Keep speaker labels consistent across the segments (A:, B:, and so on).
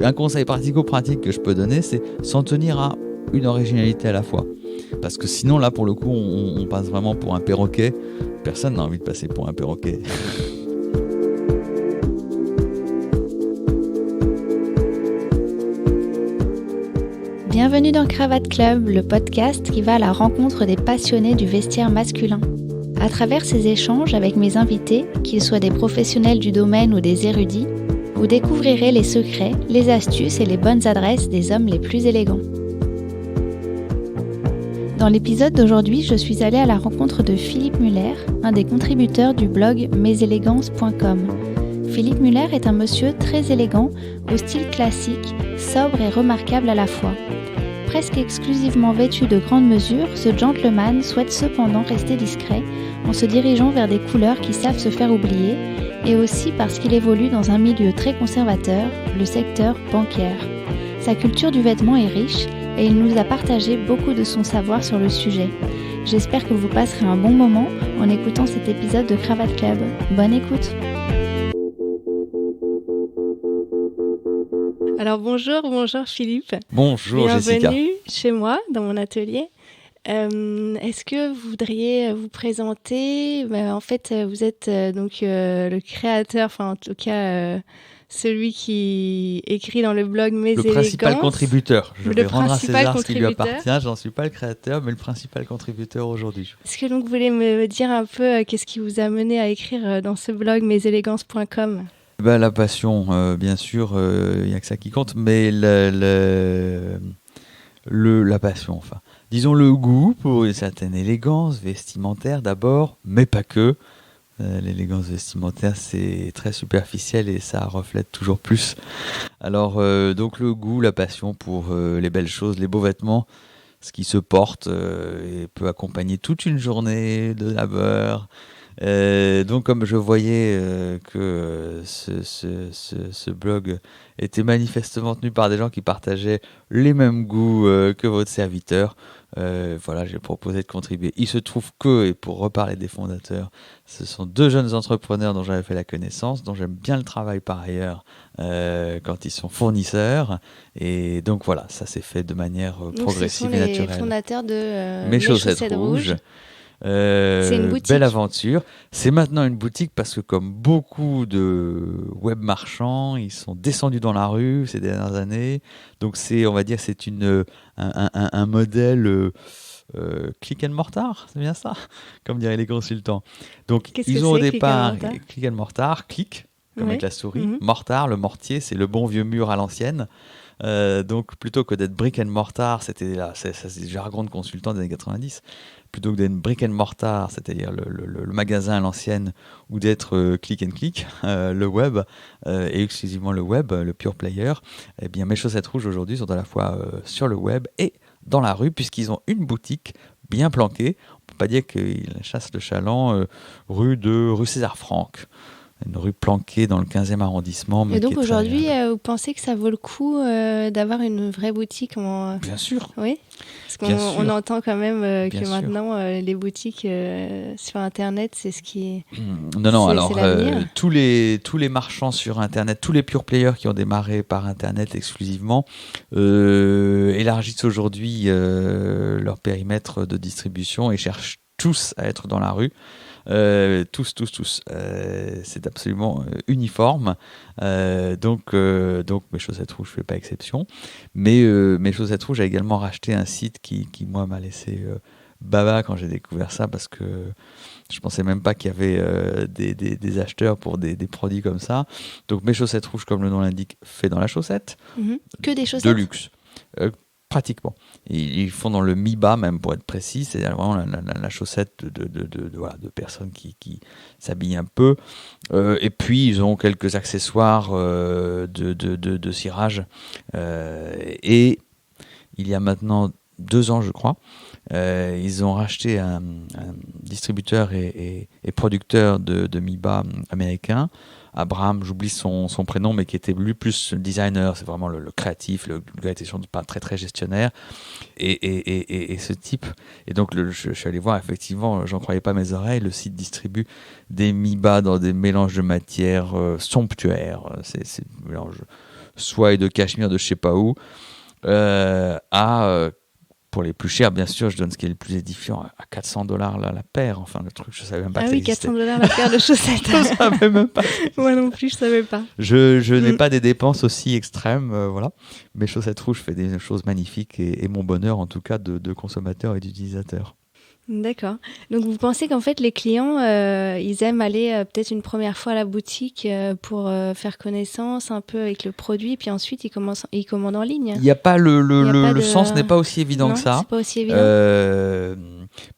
A: un conseil pratico-pratique que je peux donner, c'est s'en tenir à une originalité à la fois. Parce que sinon, là, pour le coup, on passe vraiment pour un perroquet. Personne n'a envie de passer pour un perroquet.
B: Bienvenue dans Cravate Club, le podcast qui va à la rencontre des passionnés du vestiaire masculin. À travers ces échanges avec mes invités, qu'ils soient des professionnels du domaine ou des érudits, vous découvrirez les secrets, les astuces et les bonnes adresses des hommes les plus élégants. Dans l'épisode d'aujourd'hui, je suis allée à la rencontre de Philippe Muller, un des contributeurs du blog meselegances.com. Philippe Muller est un monsieur très élégant, au style classique, sobre et remarquable à la fois. Presque exclusivement vêtu de grandes mesures, ce gentleman souhaite cependant rester discret en se dirigeant vers des couleurs qui savent se faire oublier et aussi parce qu'il évolue dans un milieu très conservateur, le secteur bancaire. Sa culture du vêtement est riche et il nous a partagé beaucoup de son savoir sur le sujet. J'espère que vous passerez un bon moment en écoutant cet épisode de Cravate Club. Bonne écoute! Alors bonjour Philippe.
A: Bonjour Jessica.
B: Bienvenue chez moi, dans mon atelier. Est-ce que vous voudriez vous présenter ? En fait, vous êtes le créateur, enfin en tout cas celui qui écrit dans le blog Mes Élégances.
A: Le principal contributeur. Je vais rendre à César ce qui lui appartient. J'en suis pas le créateur, mais le principal contributeur aujourd'hui.
B: Est-ce que donc vous voulez me dire un peu qu'est-ce qui vous a mené à écrire dans ce blog meselegances.com ?
A: La passion, bien sûr, il n'y a que ça qui compte, mais la passion, enfin. Disons le goût pour une certaine élégance vestimentaire d'abord, mais pas que. L'élégance vestimentaire, c'est très superficiel et ça reflète toujours plus. Alors, donc le goût, la passion pour les belles choses, les beaux vêtements, ce qui se porte et peut accompagner toute une journée de labeur. Donc comme je voyais que ce blog était manifestement tenu par des gens qui partageaient les mêmes goûts que votre serviteur, j'ai proposé de contribuer. Il se trouve que, et pour reparler des fondateurs, ce sont deux jeunes entrepreneurs dont j'avais fait la connaissance, dont j'aime bien le travail par ailleurs quand ils sont fournisseurs, et donc voilà, ça s'est fait de manière progressive et naturelle.
B: Ce sont les fondateurs de
A: Mes chaussettes rouges.
B: C'est une boutique.
A: Belle aventure. C'est maintenant une boutique parce que comme beaucoup de web marchands, ils sont descendus dans la rue ces dernières années. Donc c'est, on va dire, c'est un modèle click and mortar, c'est bien ça, comme diraient les consultants. Donc ils ont au départ click and mortar, click comme avec la souris, mortar, le mortier, c'est le bon vieux mur à l'ancienne. Donc plutôt que d'être brick and mortar, c'est le jargon de consultant des années 90, plutôt que d'être brick and mortar, c'est-à-dire le magasin à l'ancienne, ou d'être click and click, le web, et exclusivement le web, le pure player, eh bien mes chaussettes rouges aujourd'hui sont à la fois sur le web et dans la rue, puisqu'ils ont une boutique bien planquée. On ne peut pas dire qu'ils chassent le chaland rue César Franck. Une rue planquée dans le 15e arrondissement. Mais
B: et donc aujourd'hui, vous pensez que ça vaut le coup d'avoir une vraie boutique
A: Bien sûr.
B: Oui, parce qu'on entend quand même que maintenant, les boutiques sur Internet, c'est ce qui...
A: c'est tous les marchands sur Internet, tous les pure players qui ont démarré par Internet exclusivement, élargissent aujourd'hui leur périmètre de distribution et cherchent tous à être dans la rue. Tous. C'est absolument uniforme. Donc mes chaussettes rouges, je fais pas exception. Mais mes chaussettes rouges a également racheté un site qui moi m'a laissé baba quand j'ai découvert ça, parce que je pensais même pas qu'il y avait des acheteurs pour des produits comme ça. Donc mes chaussettes rouges, comme le nom l'indique, fait dans la chaussette.
B: Que des chaussettes
A: de luxe. Pratiquement. Ils font dans le mi-bas, même pour être précis, c'est vraiment la chaussette de personnes qui s'habillent un peu. Et puis, ils ont quelques accessoires de cirage. Et il y a maintenant 2 ans, je crois, ils ont racheté un distributeur et producteur de mi-bas américain, Abraham, j'oublie son prénom, mais qui était lui plus designer, c'est vraiment le créatif, le gars était pas très très gestionnaire, et ce type, et donc je suis allé voir, effectivement, j'en croyais pas mes oreilles, le site distribue des mi-bas dans des mélanges de matières somptuaires, c'est mélange soie et de cachemire de je sais pas où, pour les plus chers, bien sûr, je donne ce qui est le plus édifiant, à $400 la paire. Enfin, le truc, je savais même pas que ça existait.
B: $400 la paire de chaussettes.
A: Je savais même pas.
B: Moi non plus, je savais pas.
A: Je n'ai pas des dépenses aussi extrêmes, voilà. Mes chaussettes rouges font des choses magnifiques et mon bonheur, en tout cas, de consommateur et d'utilisateur.
B: D'accord. Donc vous pensez qu'en fait les clients, ils aiment aller peut-être une première fois à la boutique pour faire connaissance un peu avec le produit, puis ensuite ils commandent en ligne.
A: Il n'y a pas le sens n'est pas aussi évident
B: non,
A: que ça.
B: C'est pas aussi évident.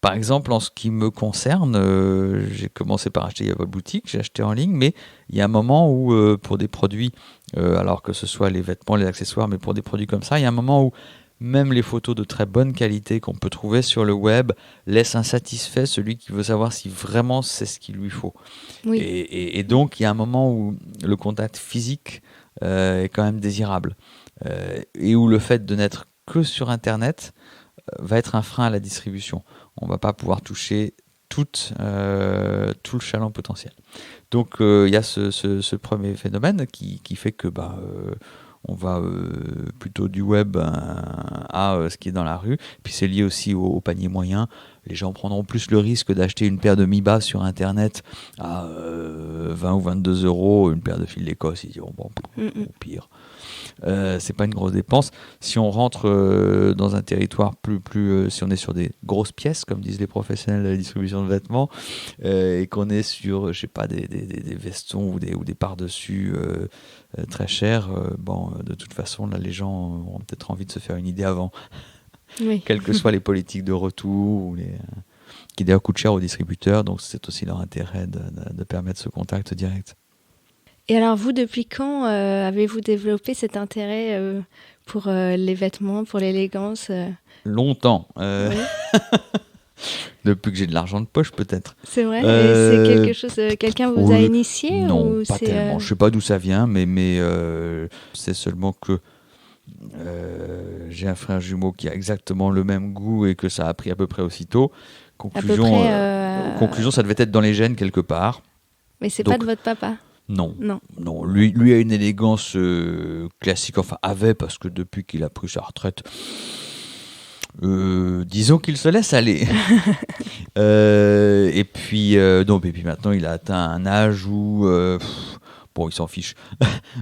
A: Par exemple, en ce qui me concerne, j'ai commencé par acheter il y a pas de boutique, j'ai acheté en ligne, mais il y a un moment où pour des produits, alors que ce soit les vêtements, les accessoires, mais pour des produits comme ça, il y a un moment où même les photos de très bonne qualité qu'on peut trouver sur le web laissent insatisfait celui qui veut savoir si vraiment c'est ce qu'il lui faut.
B: Oui.
A: Et donc, il y a un moment où le contact physique est quand même désirable. Et où le fait de n'être que sur Internet va être un frein à la distribution. On ne va pas pouvoir toucher tout le chaland potentiel. Donc, il y a ce premier phénomène qui fait que on va plutôt du web à ce qui est dans la rue. Puis c'est lié aussi au panier moyen. Les gens prendront plus le risque d'acheter une paire de Mi-Bas sur Internet à 20 ou 22 €, une paire de fils d'Écosse. Ils diront, bon, au pire. C'est pas une grosse dépense. Si on rentre dans un territoire si on est sur des grosses pièces, comme disent les professionnels de la distribution de vêtements, et qu'on est sur, je sais pas, des vestons ou des par-dessus très chers, de toute façon, là, les gens auront peut-être envie de se faire une idée avant.
B: Oui.
A: Quelles que soient les politiques de retour, qui d'ailleurs coûtent cher aux distributeurs, donc c'est aussi leur intérêt de permettre ce contact direct.
B: Et alors vous, depuis quand avez-vous développé cet intérêt pour les vêtements, pour l'élégance
A: Longtemps.
B: Oui.
A: Depuis que j'ai de l'argent de poche, peut-être.
B: C'est vrai. Et c'est quelque chose. Quelqu'un vous a initié
A: Non,
B: ou
A: pas tellement. Je sais pas d'où ça vient, mais c'est seulement que j'ai un frère jumeau qui a exactement le même goût et que ça a pris à peu près aussitôt. Conclusion, ça devait être dans les gènes quelque part.
B: Mais c'est pas de votre papa.
A: Non. Lui a une élégance classique, enfin avait, parce que depuis qu'il a pris sa retraite, disons qu'il se laisse aller. Et puis maintenant il a atteint un âge où il s'en fiche.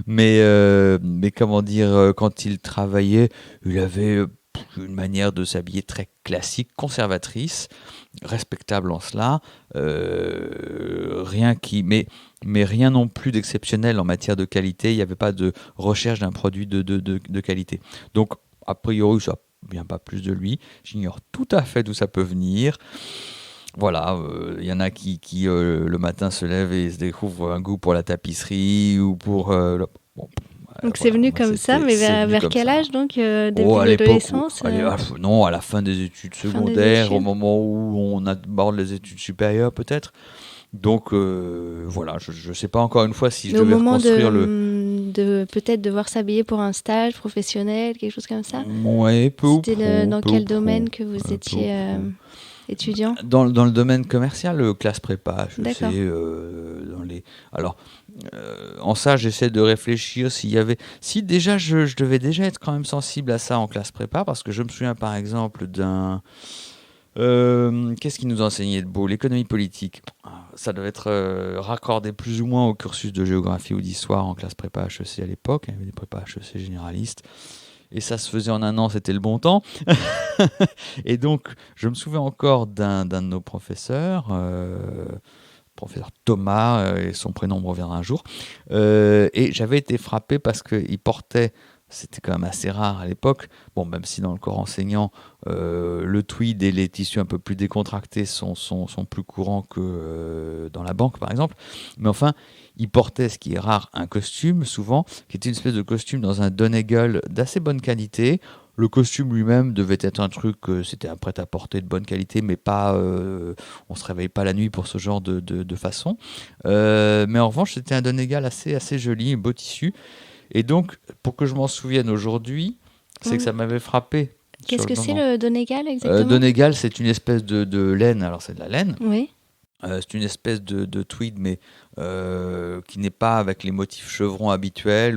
A: mais comment dire, quand il travaillait, il avait une manière de s'habiller très classique, conservatrice, respectable en cela, mais rien non plus d'exceptionnel en matière de qualité. Il n'y avait pas de recherche d'un produit de qualité. Donc, a priori, ça ne vient pas plus de lui. J'ignore tout à fait d'où ça peut venir. Voilà, y en a qui le matin se lèvent et se découvrent un goût pour la tapisserie ou pour...
B: donc c'est venu comme ça, mais vers quel âge donc début de l'adolescence
A: Non, à la fin des études secondaires, au moment où on aborde les études supérieures peut-être. Donc voilà, je ne sais pas encore une fois si je devais reconstruire
B: peut-être devoir s'habiller pour un stage professionnel, quelque chose comme ça.
A: Ouais,
B: C'était dans quel domaine que vous étiez étudiant?
A: Dans le domaine commercial, classe prépa,
B: D'accord.
A: En ça, j'essaie de réfléchir si déjà je devais déjà être quand même sensible à ça en classe prépa, parce que je me souviens par exemple d'un... qu'est-ce qu'ils nous enseignaient de beau? L'économie politique. Ça devait être raccordé plus ou moins au cursus de géographie ou d'histoire en classe prépa HEC à l'époque. Il y avait des prépas HEC généralistes. Et ça se faisait en un an, c'était le bon temps. Et donc, je me souviens encore d'un de nos professeurs, professeur Thomas, et son prénom me reviendra un jour. Et j'avais été frappé parce qu'il portait... C'était quand même assez rare à l'époque. Bon, même si dans le corps enseignant, le tweed et les tissus un peu plus décontractés sont plus courants que dans la banque, par exemple. Mais enfin, il portait, ce qui est rare, un costume, souvent, qui était une espèce de costume dans un Donegal d'assez bonne qualité. Le costume lui-même devait être un truc, c'était un prêt-à-porter de bonne qualité, mais pas, on ne se réveille pas la nuit pour ce genre de façon. Mais en revanche, c'était un Donegal assez joli, un beau tissu. Et donc, pour que je m'en souvienne aujourd'hui, c'est que ça m'avait frappé.
B: Qu'est-ce que c'est le Donegal exactement?
A: Donegal, c'est une espèce de laine. Alors, c'est de la laine.
B: Oui.
A: C'est une espèce de tweed, mais qui n'est pas avec les motifs chevrons habituels.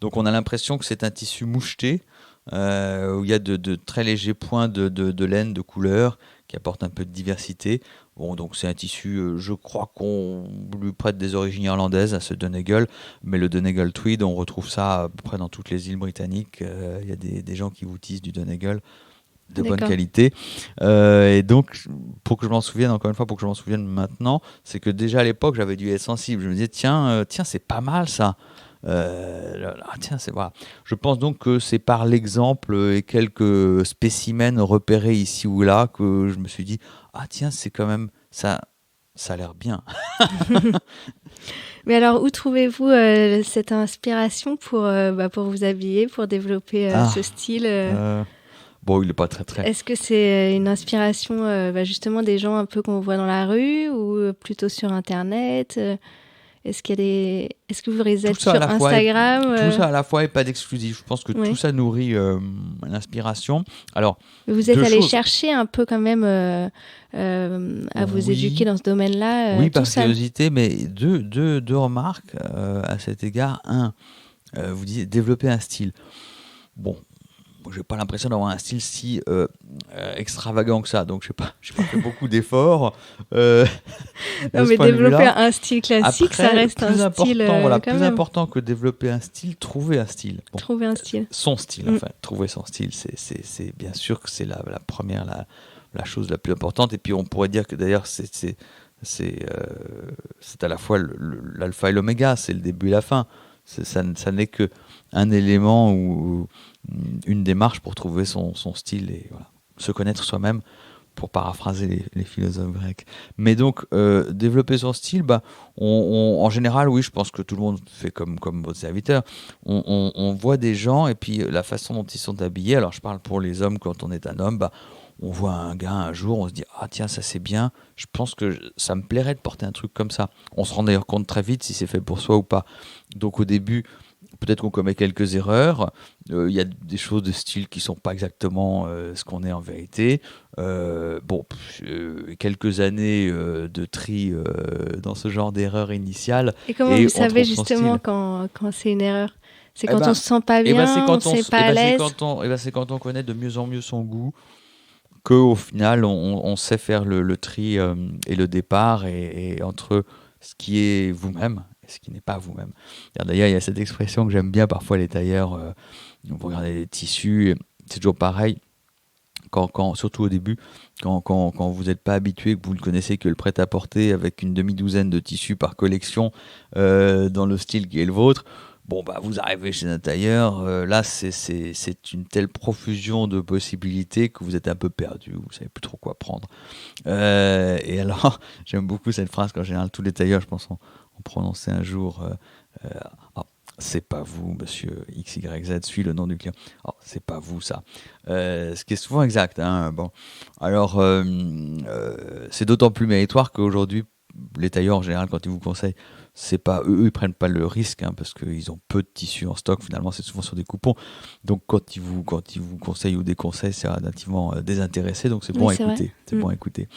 A: Donc on a l'impression que c'est un tissu moucheté, où il y a de très légers points de laine, de couleur, qui apportent un peu de diversité. Bon, donc c'est un tissu, je crois qu'on lui prête des origines irlandaises à ce Donegal, mais le Donegal tweed, on retrouve ça à peu près dans toutes les îles britanniques. Il y a des gens qui vous tissent du Donegal de bonne
B: D'accord.
A: qualité. Et donc, pour que je m'en souvienne, encore une fois, pour que je m'en souvienne maintenant, c'est que déjà à l'époque, j'avais dû être sensible. Je me disais, tiens, c'est pas mal ça. Tiens, c'est voilà. Je pense donc que c'est par l'exemple et quelques spécimens repérés ici ou là que je me suis dit, ah tiens, c'est quand même ça a l'air bien.
B: Mais alors, où trouvez-vous cette inspiration pour vous habiller, pour développer
A: Ah,
B: ce style
A: bon, il est pas très.
B: Est-ce que c'est une inspiration justement des gens un peu qu'on voit dans la rue ou plutôt sur Internet Est-ce que vous êtes
A: Tout ça à
B: sur
A: la fois,
B: Instagram
A: tout ça à la fois et pas d'exclusif. Je pense que tout
B: Oui.
A: ça nourrit l'inspiration. Alors,
B: Vous êtes
A: deux
B: allé
A: choses.
B: chercher un peu quand même à vous éduquer
A: Oui,
B: dans ce domaine-là
A: oui,
B: tout
A: par
B: seul.
A: curiosité, mais deux remarques à cet égard. Un, vous disiez développer un style. Bon, moi, j'ai pas l'impression d'avoir un style si extravagant que ça, donc j'ai pas fait beaucoup d'efforts de
B: Non,
A: ce
B: mais
A: point de
B: développer
A: vue-là.
B: un style classique, ça
A: Après,
B: reste un
A: plus
B: style
A: important, voilà,
B: quand
A: plus
B: même.
A: important que développer un style, trouver un style. Bon,
B: Trouver un style.
A: son style,
B: Mm.
A: enfin, trouver son style, c'est bien sûr que c'est la première, la chose la plus importante. Et puis on pourrait dire que d'ailleurs, c'est à la fois l'alpha et l'oméga, c'est le début et la fin. Ça n'est que un élément ou une démarche pour trouver son style et voilà, se connaître soi-même, pour paraphraser les philosophes grecs. Mais donc, développer son style, bah, en général, oui, je pense que tout le monde fait comme votre serviteur. On voit des gens, et puis la façon dont ils sont habillés, alors je parle pour les hommes, quand on est un homme, bah, on voit un gars un jour, on se dit, ah tiens, ça c'est bien, je pense que ça me plairait de porter un truc comme ça. On se rend d'ailleurs compte très vite si c'est fait pour soi ou pas. Donc au début, peut-être qu'on commet quelques erreurs. Il y a des choses de style qui sont pas exactement ce qu'on est en vérité. Quelques années de tri dans ce genre d'erreur initiale,
B: Et comment
A: et
B: vous
A: on
B: savez
A: trouve son
B: justement
A: style.
B: quand c'est une erreur C'est
A: Eh
B: quand on
A: ben,
B: se sent pas
A: c'est
B: bien, on
A: quand
B: se sent pas à l'aise
A: c'est quand on connaît de mieux en mieux son goût, qu'au final on sait faire le tri et le départ et entre ce qui est vous-même et ce qui n'est pas vous-même. D'ailleurs, il y a cette expression que j'aime bien parfois, les tailleurs, vous regardez les tissus, c'est toujours pareil. Surtout au début, quand vous n'êtes pas habitué, que vous ne connaissez que le prêt-à-porter avec une demi-douzaine de tissus par collection dans le style qui est le vôtre, bon, bah, vous arrivez chez un tailleur, là c'est une telle profusion de possibilités que vous êtes un peu perdu, vous ne savez plus trop quoi prendre. Et alors, j'aime beaucoup cette phrase qu'en général tous les tailleurs, je pense, ont prononcé un jour. Euh, Ah, c'est pas vous, monsieur XYZ, suit le nom du client. Oh, c'est pas vous, ça. Ce qui est souvent exact. Hein. Bon. Alors, c'est d'autant plus méritoire qu'aujourd'hui, les tailleurs, en général, quand ils vous conseillent, c'est pas eux, ils prennent pas le risque, hein, parce qu'ils ont peu de tissus en stock. Finalement, c'est souvent sur des coupons. Donc, quand ils vous conseillent ou déconseillent, c'est relativement désintéressé. Donc, c'est bon
B: Oui,
A: à
B: c'est vrai.
A: écouter. C'est bon à écouter.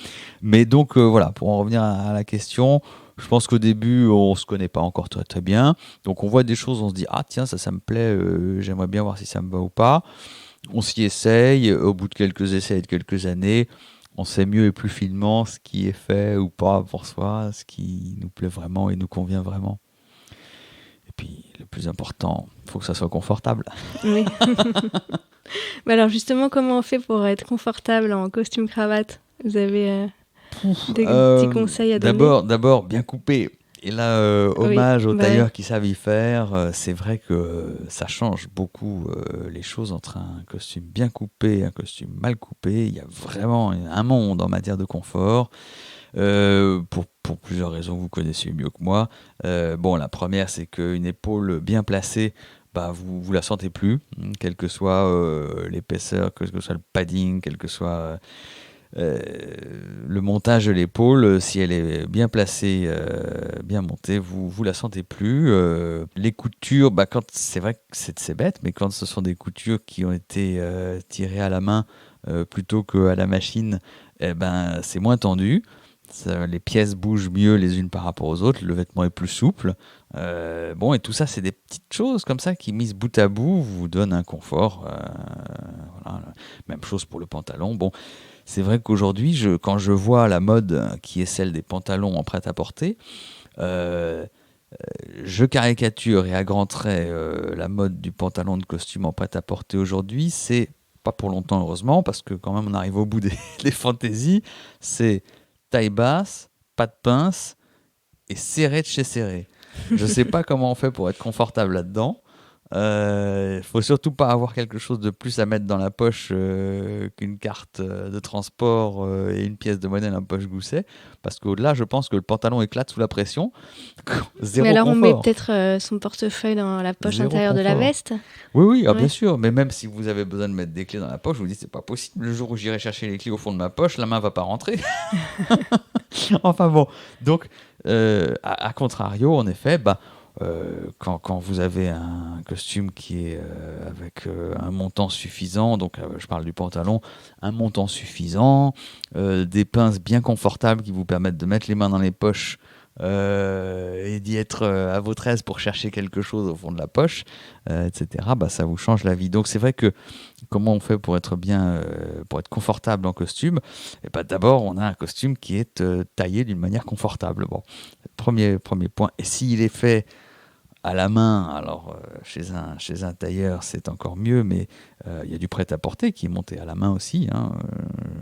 A: Mais donc, voilà, pour en revenir à la question, je pense qu'au début, on se connaît pas encore très très bien. Donc on voit des choses, on se dit, ah tiens, ça me plaît, j'aimerais bien voir si ça me va ou pas. On s'y essaye, au bout de quelques essais et de quelques années, on sait mieux et plus finement ce qui est fait ou pas pour soi, ce qui nous plaît vraiment et nous convient vraiment. Et puis le plus important, il faut que ça soit confortable.
B: Oui. Mais alors justement, comment on fait pour être confortable en costume cravate Vous avez des petits conseils à donner
A: D'abord, bien coupé. Et là,
B: Oui,
A: hommage aux
B: bah oui.
A: tailleurs qui savent y faire. C'est vrai que ça change beaucoup les choses entre un costume bien coupé et un costume mal coupé. Il y a vraiment un monde en matière de confort. Pour plusieurs raisons que vous connaissez mieux que moi. La première, c'est qu'une épaule bien placée, bah, vous la sentez plus, quelle que soit l'épaisseur, quel que soit le padding, quel que soit le montage de l'épaule, si elle est bien placée, bien montée, vous la sentez plus. Les coutures, bah, c'est vrai que c'est bête, mais quand ce sont des coutures qui ont été tirées à la main plutôt qu'à la machine, eh ben, c'est moins tendu. les pièces bougent mieux les unes par rapport aux autres, le vêtement est plus souple. Et tout ça, c'est des petites choses comme ça qui, mises bout à bout, vous donnent un confort. Voilà. Même chose pour le pantalon. Bon, c'est vrai qu'aujourd'hui, quand je vois la mode qui est celle des pantalons en prêt-à-porter, je caricature et à grands traits la mode du pantalon de costume en prêt-à-porter aujourd'hui. C'est pas pour longtemps, heureusement, parce que quand même on arrive au bout des fantaisies. C'est taille basse, pas de pince et serré de chez serré. Je sais pas comment on fait pour être confortable là-dedans. Faut surtout pas avoir quelque chose de plus à mettre dans la poche qu'une carte de transport et une pièce de monnaie dans la poche gousset, parce qu'au-delà, je pense que le pantalon éclate sous la pression. Zéro
B: Mais alors on met
A: confort.
B: peut-être son portefeuille dans la poche
A: Zéro
B: intérieure de la
A: confort.
B: veste.
A: Oui,
B: Ouais.
A: bien sûr, mais même si vous avez besoin de mettre des clés dans la poche, je vous dis c'est pas possible. Le jour où j'irai chercher les clés au fond de ma poche, la main va pas rentrer. Enfin bon, donc à contrario, en effet, quand vous avez un costume qui est avec un montant suffisant, donc je parle du pantalon, un montant suffisant, des pinces bien confortables qui vous permettent de mettre les mains dans les poches et d'y être à votre aise pour chercher quelque chose au fond de la poche, etc., ça vous change la vie. Donc c'est vrai que comment on fait pour être bien, pour être confortable en costume? D'abord, on a un costume qui est taillé d'une manière confortable. Bon, premier point. Et s'il est fait à la main, alors chez un tailleur, c'est encore mieux, mais il y a du prêt-à-porter qui est monté à la main aussi.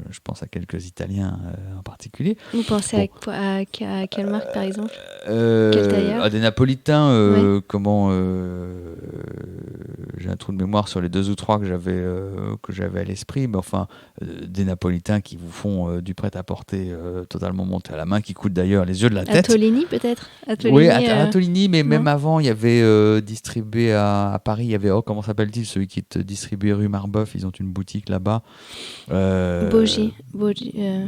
A: Je pense à quelques Italiens en particulier.
B: Vous pensez
A: Bon.
B: à quelle marque, par exemple? Quel tailleur?
A: Des Napolitains,
B: Ouais.
A: j'ai un trou de mémoire sur les 2 ou 3 que j'avais à l'esprit, mais enfin, des Napolitains qui vous font du prêt-à-porter totalement monté à la main, qui coûtent d'ailleurs les yeux de la tête.
B: Atolini, peut-être?
A: Oui,
B: Atolini,
A: Atolini, mais
B: non.
A: même avant, il y avait distribué à Paris, il y avait, comment s'appelle-t-il, celui qui te distribuait rue Marbeuf, ils ont une boutique là-bas.
B: Bogi.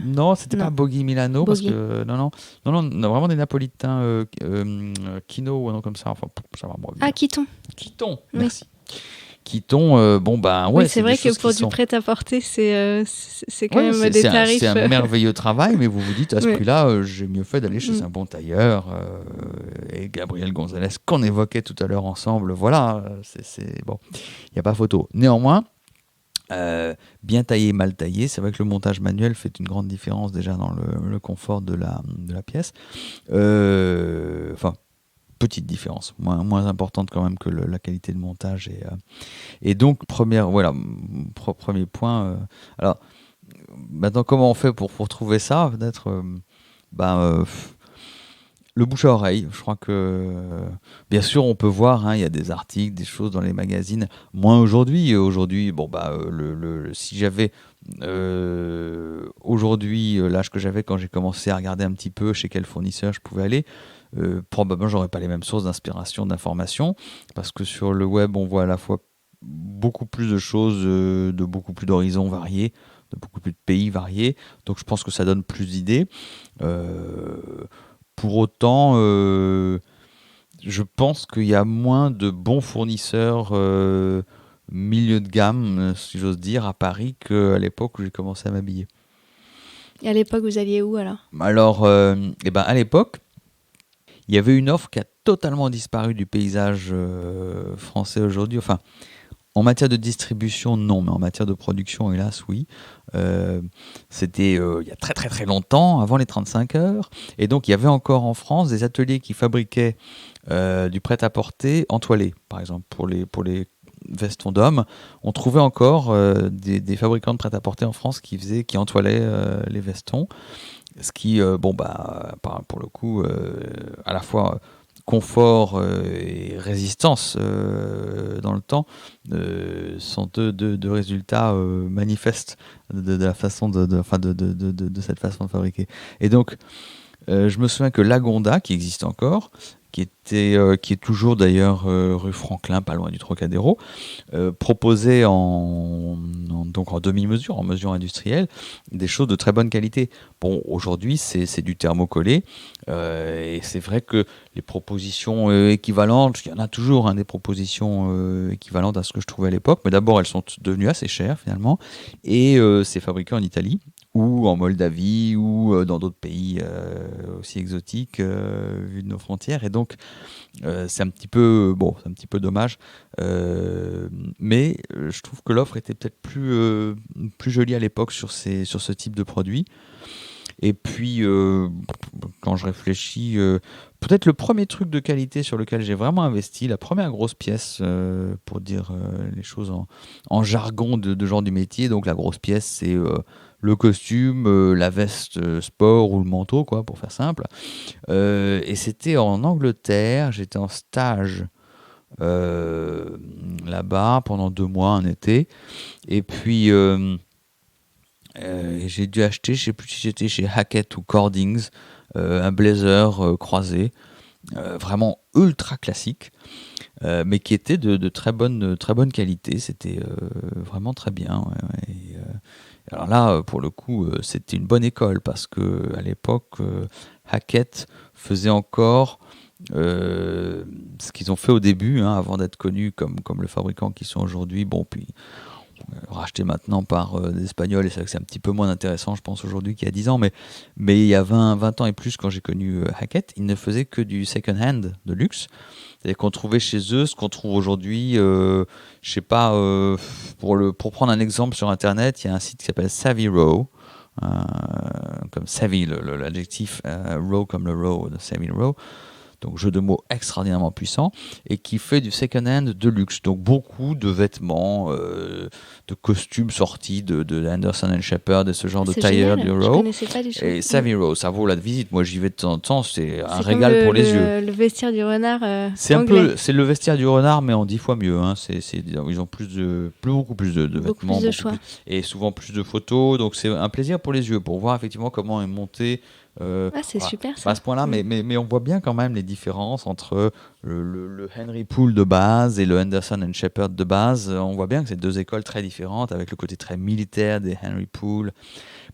A: Non, c'était
B: non.
A: pas Boggy Milano, parce
B: Bogi.
A: que non, vraiment des Napolitains, Kino ou un nom comme ça. Enfin, ça va, moi.
B: Ah, Kiton.
A: Kiton,
B: Oui.
A: merci. Kiton, ouais,
B: Oui, c'est vrai que pour du prêt-à-porter, c'est quand
A: Ouais,
B: même des tarifs.
A: c'est un merveilleux travail, mais vous vous dites à ce
B: Ouais.
A: prix-là, j'ai mieux fait d'aller chez un bon tailleur. Et Gabriel Gonzalez, qu'on évoquait tout à l'heure ensemble, voilà, bon, il n'y a pas photo. Néanmoins, bien taillé, mal taillé, c'est vrai que le montage manuel fait une grande différence déjà dans le confort de la pièce. Enfin, petite différence, moins importante quand même que la qualité de montage. Et donc, premier point. Alors, maintenant, comment on fait pour trouver ça? Peut-être, le bouche à oreille. Je crois que, bien sûr, on peut voir, il y a des articles, des choses dans les magazines. Moins aujourd'hui. Aujourd'hui, si j'avais aujourd'hui l'âge que j'avais quand j'ai commencé à regarder un petit peu chez quel fournisseur je pouvais aller, probablement j'aurais pas les mêmes sources d'inspiration, d'information, parce que sur le web, on voit à la fois beaucoup plus de choses, de beaucoup plus d'horizons variés, de beaucoup plus de pays variés. Donc je pense que ça donne plus d'idées. Pour autant, je pense qu'il y a moins de bons fournisseurs milieu de gamme, si j'ose dire, à Paris qu'à l'époque où j'ai commencé à m'habiller.
B: Et à l'époque, vous alliez où alors?
A: Alors, à l'époque, il y avait une offre qui a totalement disparu du paysage français aujourd'hui. Enfin, en matière de distribution, non, mais en matière de production, hélas, oui. C'était il y a très très très longtemps, avant les 35 heures. Et donc, il y avait encore en France des ateliers qui fabriquaient du prêt-à-porter entoilé, par exemple, pour les vestons d'hommes. On trouvait encore des fabricants de prêt-à-porter en France qui entoilaient les vestons. Ce qui, pour le coup, à la fois confort et résistance dans le temps sont deux résultats manifestes de la façon de cette façon de fabriquer. Et donc, je me souviens que Lagonda, qui existe encore, qui est toujours d'ailleurs rue Franklin, pas loin du Trocadéro, proposait donc en demi-mesure, en mesure industrielle, des choses de très bonne qualité. Bon, aujourd'hui, c'est du thermocollé, et c'est vrai que les propositions équivalentes, il y en a toujours des propositions équivalentes à ce que je trouvais à l'époque, mais d'abord, elles sont devenues assez chères finalement, et c'est fabriqué en Italie, ou en Moldavie, ou dans d'autres pays aussi exotiques vu de nos frontières. Et donc, c'est un petit peu dommage, mais je trouve que l'offre était peut-être plus jolie à l'époque sur ce type de produit. Et puis, quand je réfléchis, peut-être le premier truc de qualité sur lequel j'ai vraiment investi, la première grosse pièce, pour dire les choses en jargon de gens du métier. Donc la grosse pièce, c'est le costume, la veste sport ou le manteau, quoi, pour faire simple. Et c'était en Angleterre, j'étais en stage là-bas pendant 2 mois, un été. Et puis, j'ai dû acheter, je ne sais plus si j'étais chez Hackett ou Cordings, un blazer croisé, vraiment ultra classique, mais qui était de très bonne qualité. C'était vraiment très bien. Ouais, ouais. Et, alors là, pour le coup, c'était une bonne école parce que à l'époque, Hackett faisait encore ce qu'ils ont fait au début, hein, avant d'être connus comme le fabricant qu'ils sont aujourd'hui. Bon, puis racheté maintenant par des Espagnols, et c'est vrai que c'est un petit peu moins intéressant, je pense, aujourd'hui qu'il y a 10 ans, mais il y a 20 ans et plus, quand j'ai connu Hackett, ils ne faisaient que du second-hand de luxe. C'est-à-dire qu'on trouvait chez eux ce qu'on trouve aujourd'hui, je sais pas, pour prendre un exemple sur Internet, il y a un site qui s'appelle Savvy Row, comme Savvy, l'adjectif, Row comme le Row, de Savvy Row. Donc jeu de mots extraordinairement puissant, et qui fait du second-hand de luxe. Donc beaucoup de vêtements, de costumes sortis de Anderson & Shepherd et ce genre de tailleur du Row.
B: Je connaissais pas du tout.
A: Et Savvy Row, ça vaut la visite. Moi j'y vais de temps en temps, c'est un
B: C'est
A: régal pour les yeux.
B: Le vestiaire du renard
A: C'est
B: anglais.
A: c'est le vestiaire du renard, mais en 10 fois mieux. Hein. Ils ont beaucoup plus de vêtements,
B: plus de choix.
A: et souvent plus de photos. Donc c'est un plaisir pour les yeux, pour voir effectivement comment est monté.
B: C'est super ça.
A: Pas à ce point-là, mais on voit bien quand même les différences entre le Henry Poole de base et le Anderson & Shepherd de base. On voit bien que c'est 2 écoles très différentes, avec le côté très militaire des Henry Poole.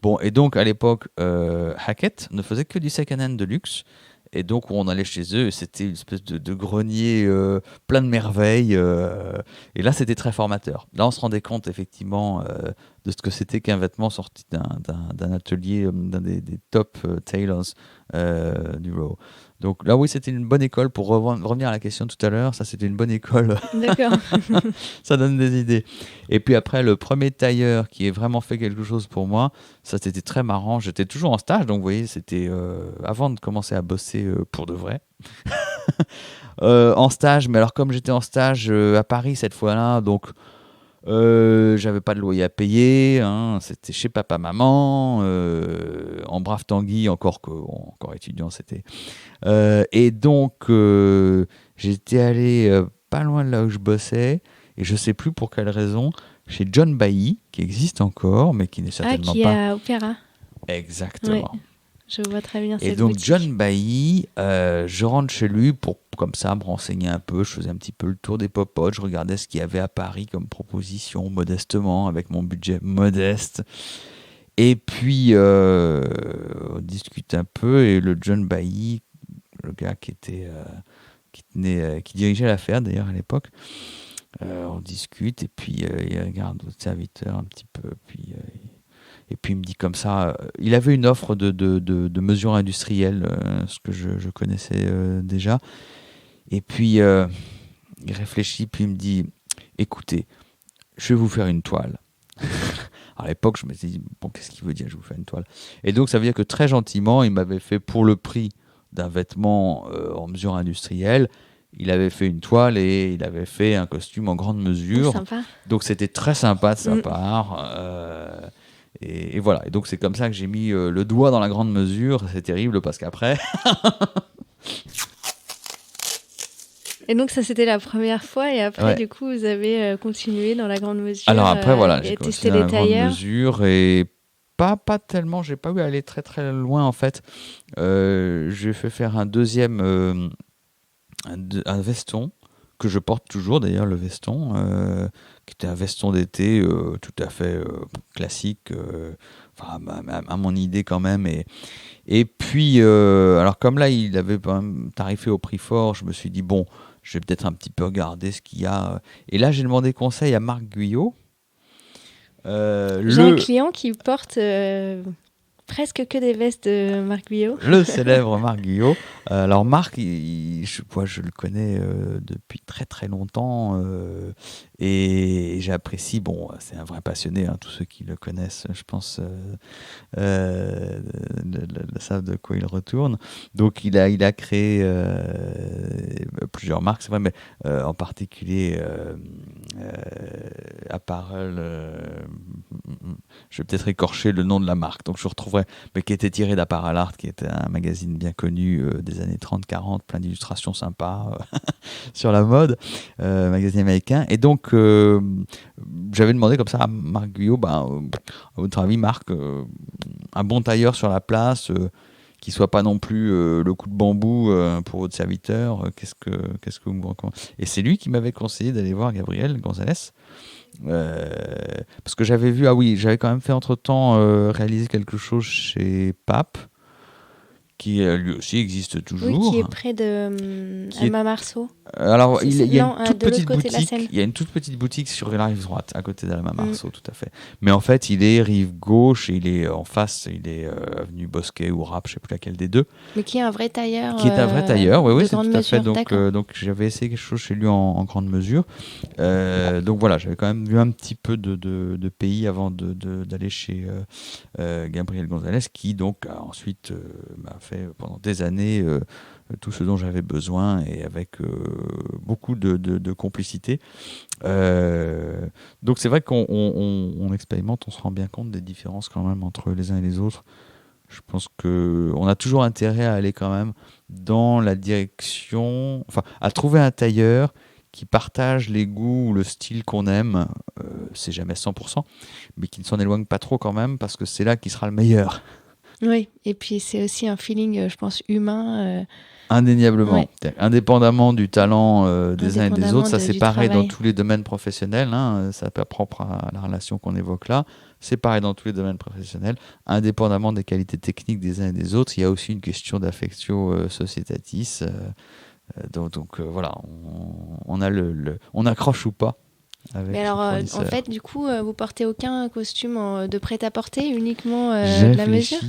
A: Bon, et donc à l'époque, Hackett ne faisait que du second-hand de luxe. Et donc on allait chez eux, et c'était une espèce de grenier plein de merveilles. Et là, c'était très formateur. Là, on se rendait compte effectivement de ce que c'était qu'un vêtement sorti d'un atelier, d'un des top tailors du Row. Donc là, oui, c'était une bonne école. Pour revenir à la question de tout à l'heure, ça, c'était une bonne école.
B: D'accord.
A: Ça donne des idées. Et puis après, le premier tailleur qui ait vraiment fait quelque chose pour moi, ça, c'était très marrant. J'étais toujours en stage, donc vous voyez, c'était avant de commencer à bosser pour de vrai. En stage, mais alors comme j'étais en stage à Paris cette fois-là, donc j'avais pas de loyer à payer, hein, c'était chez papa maman, en brave Tanguy, encore étudiant c'était. Et donc j'étais allé pas loin de là où je bossais, et je sais plus pour quelle raison, chez John Bailly, qui existe encore, mais qui n'est certainement
B: qui
A: pas.
B: est à Opéra.
A: Exactement.
B: Ouais. Je vois très bien cette
A: Et donc
B: boutique.
A: John Bailly, je rentre chez lui pour comme ça me renseigner un peu. Je faisais un petit peu le tour des popotes, je regardais ce qu'il y avait à Paris comme proposition, modestement, avec mon budget modeste. Et puis on discute un peu, et le John Bailly, le gars qui dirigeait l'affaire d'ailleurs à l'époque, on discute, et puis il regarde votre serviteur un petit peu, et puis il me dit comme ça, il avait une offre de mesures industrielles, ce que je connaissais déjà. Et puis il réfléchit, puis il me dit, écoutez, je vais vous faire une toile. À l'époque, je me suis dit, bon, qu'est-ce qu'il veut dire, je vais vous faire une toile? Et donc ça veut dire que très gentiment, il m'avait fait, pour le prix d'un vêtement en mesure industrielle, il avait fait une toile, et il avait fait un costume en grande mesure.
B: Sympa.
A: Donc c'était très sympa de sa part. Et voilà. Et donc c'est comme ça que j'ai mis le doigt dans la grande mesure. C'est terrible parce qu'après.
B: Et donc ça, c'était la première fois, et après,
A: Ouais.
B: du coup, vous avez continué dans la grande mesure.
A: Alors après, voilà, j'ai
B: et testé
A: continué dans
B: les
A: la grande
B: tailleurs.
A: mesure, et pas tellement. J'ai pas eu à aller très très loin en fait. J'ai fait faire un deuxième un veston que je porte toujours d'ailleurs, le veston, qui était un veston d'été tout à fait classique, enfin à mon idée quand même. Et puis, alors comme là, il avait quand même tarifé au prix fort, je me suis dit, bon, je vais peut-être un petit peu regarder ce qu'il y a. Et là, j'ai demandé conseil à Marc Guyot,
B: J'ai un client qui porte presque que des vestes de Marc Guyot.
A: Le célèbre Marc Guyot. Alors Marc, je le connais depuis très très longtemps et j'apprécie, bon, c'est un vrai passionné, hein, tous ceux qui le connaissent, je pense, savent de quoi il retourne. Donc il a créé plusieurs marques, c'est vrai, mais en particulier Apparel, je vais peut-être écorcher le nom de la marque, donc je retrouverai, mais qui était tiré d'Apparel Art, qui était un magazine bien connu des années 30-40, plein d'illustrations sympas sur la mode, magazine américain. Et donc, j'avais demandé comme ça à Marc Guyot, à votre avis, Marc, un bon tailleur sur la place, qui soit pas non plus le coup de bambou pour votre serviteur, qu'est-ce que vous me recommandez? Et c'est lui qui m'avait conseillé d'aller voir Gabriel Gonzalez. Parce que j'avais vu, j'avais quand même fait entre-temps réaliser quelque chose chez Pape, qui lui aussi existe toujours.
B: Oui, qui est près de Alma Marceau.
A: Alors, il y a une toute
B: de l'autre
A: petite
B: côté de la
A: boutique.
B: Seine.
A: Il y a une toute petite boutique sur la rive droite, à côté d'Alma Marceau, tout à fait. Mais en fait, il est rive gauche et il est en face, il est avenue Bosquet ou Rapp, je ne sais plus laquelle des deux.
B: Mais qui est un vrai tailleur.
A: Qui est un vrai tailleur, oui, c'est tout à fait.
B: Mesure,
A: donc j'avais essayé quelque chose chez lui en grande mesure. Donc voilà, j'avais quand même vu un petit peu de pays avant d'aller chez Gabriel Gonzalez, qui donc ensuite m'a fait pendant des années tout ce dont j'avais besoin et avec beaucoup de complicité. Donc c'est vrai qu'on expérimente, on se rend bien compte des différences quand même entre les uns et les autres. Je pense qu'on a toujours intérêt à aller quand même dans la direction, enfin à trouver un tailleur qui partage les goûts ou le style qu'on aime, c'est jamais 100%, mais qui ne s'en éloigne pas trop quand même, parce que c'est là qu'il sera le meilleur.
B: Oui, et puis c'est aussi un feeling, je pense, humain.
A: Indéniablement.
B: Ouais.
A: Indépendamment du talent des uns et des autres, ça c'est pareil
B: travail.
A: dans tous les domaines professionnels, hein, ça n'est pas propre à la relation qu'on évoque là, c'est pareil dans tous les domaines professionnels, indépendamment des qualités techniques des uns et des autres, il y a aussi une question d'affectio societatis, donc voilà, on accroche ou pas.
B: Mais alors, en fait, du coup, vous portez aucun costume de prêt-à-porter, uniquement de la mesure ?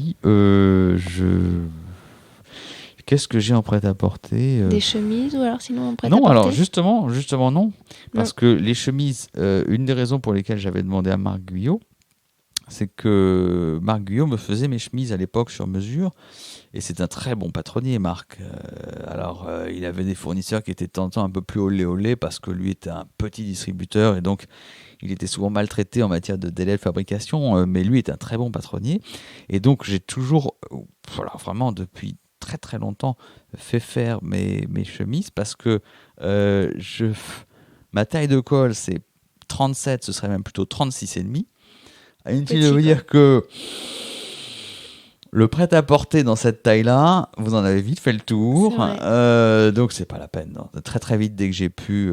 A: Qu'est-ce que j'ai en prêt-à-porter
B: Des chemises ou alors sinon en prêt-à-porter ?
A: Non, alors justement non. Parce que les chemises, une des raisons pour lesquelles j'avais demandé à Marc Guyot, c'est que Marc Guyot me faisait mes chemises à l'époque sur mesure. Et c'est un très bon patronnier, Marc. Alors, il avait des fournisseurs qui étaient de temps en temps un peu plus olé parce que lui était un petit distributeur et donc il était souvent maltraité en matière de délai de fabrication, mais lui est un très bon patronnier. Et donc, j'ai toujours, vraiment depuis très très longtemps, fait faire mes chemises parce que ma taille de col, c'est 37, ce serait même plutôt 36,5. Inutile de vous dire que le prêt-à-porter dans cette taille-là, vous en avez vite fait le tour. Donc, c'est pas la peine. Non. Très, très vite, dès que j'ai pu.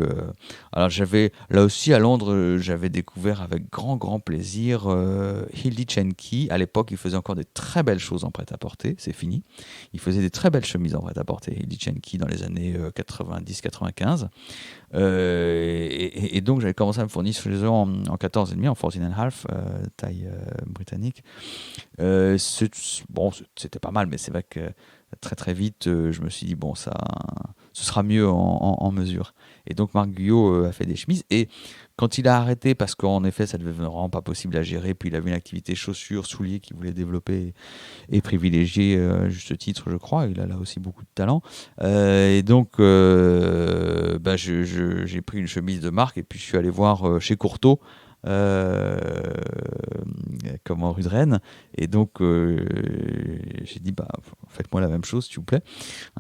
A: Alors, là aussi, à Londres, j'avais découvert avec grand, grand plaisir Hildy Chenky. À l'époque, il faisait encore des très belles choses en prêt-à-porter. C'est fini. Il faisait des très belles chemises en prêt-à-porter, Hildy Chenky, dans les années 90-95. Et donc, j'avais commencé à me fournir chez eux en 14,5, en 14,5, taille britannique. C'était pas mal, mais c'est vrai que très très vite, je me suis dit, ce sera mieux en mesure. Et donc Marc Guyot a fait des chemises. Et quand il a arrêté, parce qu'en effet, ça devenait vraiment pas possible à gérer, puis il avait une activité chaussures, souliers qu'il voulait développer et privilégier à juste titre, je crois. Il a là aussi beaucoup de talent. Et donc, j'ai pris une chemise de Marc et puis je suis allé voir chez Courtauld, comme en rue de Rennes, et donc j'ai dit faites-moi la même chose s'il vous plaît,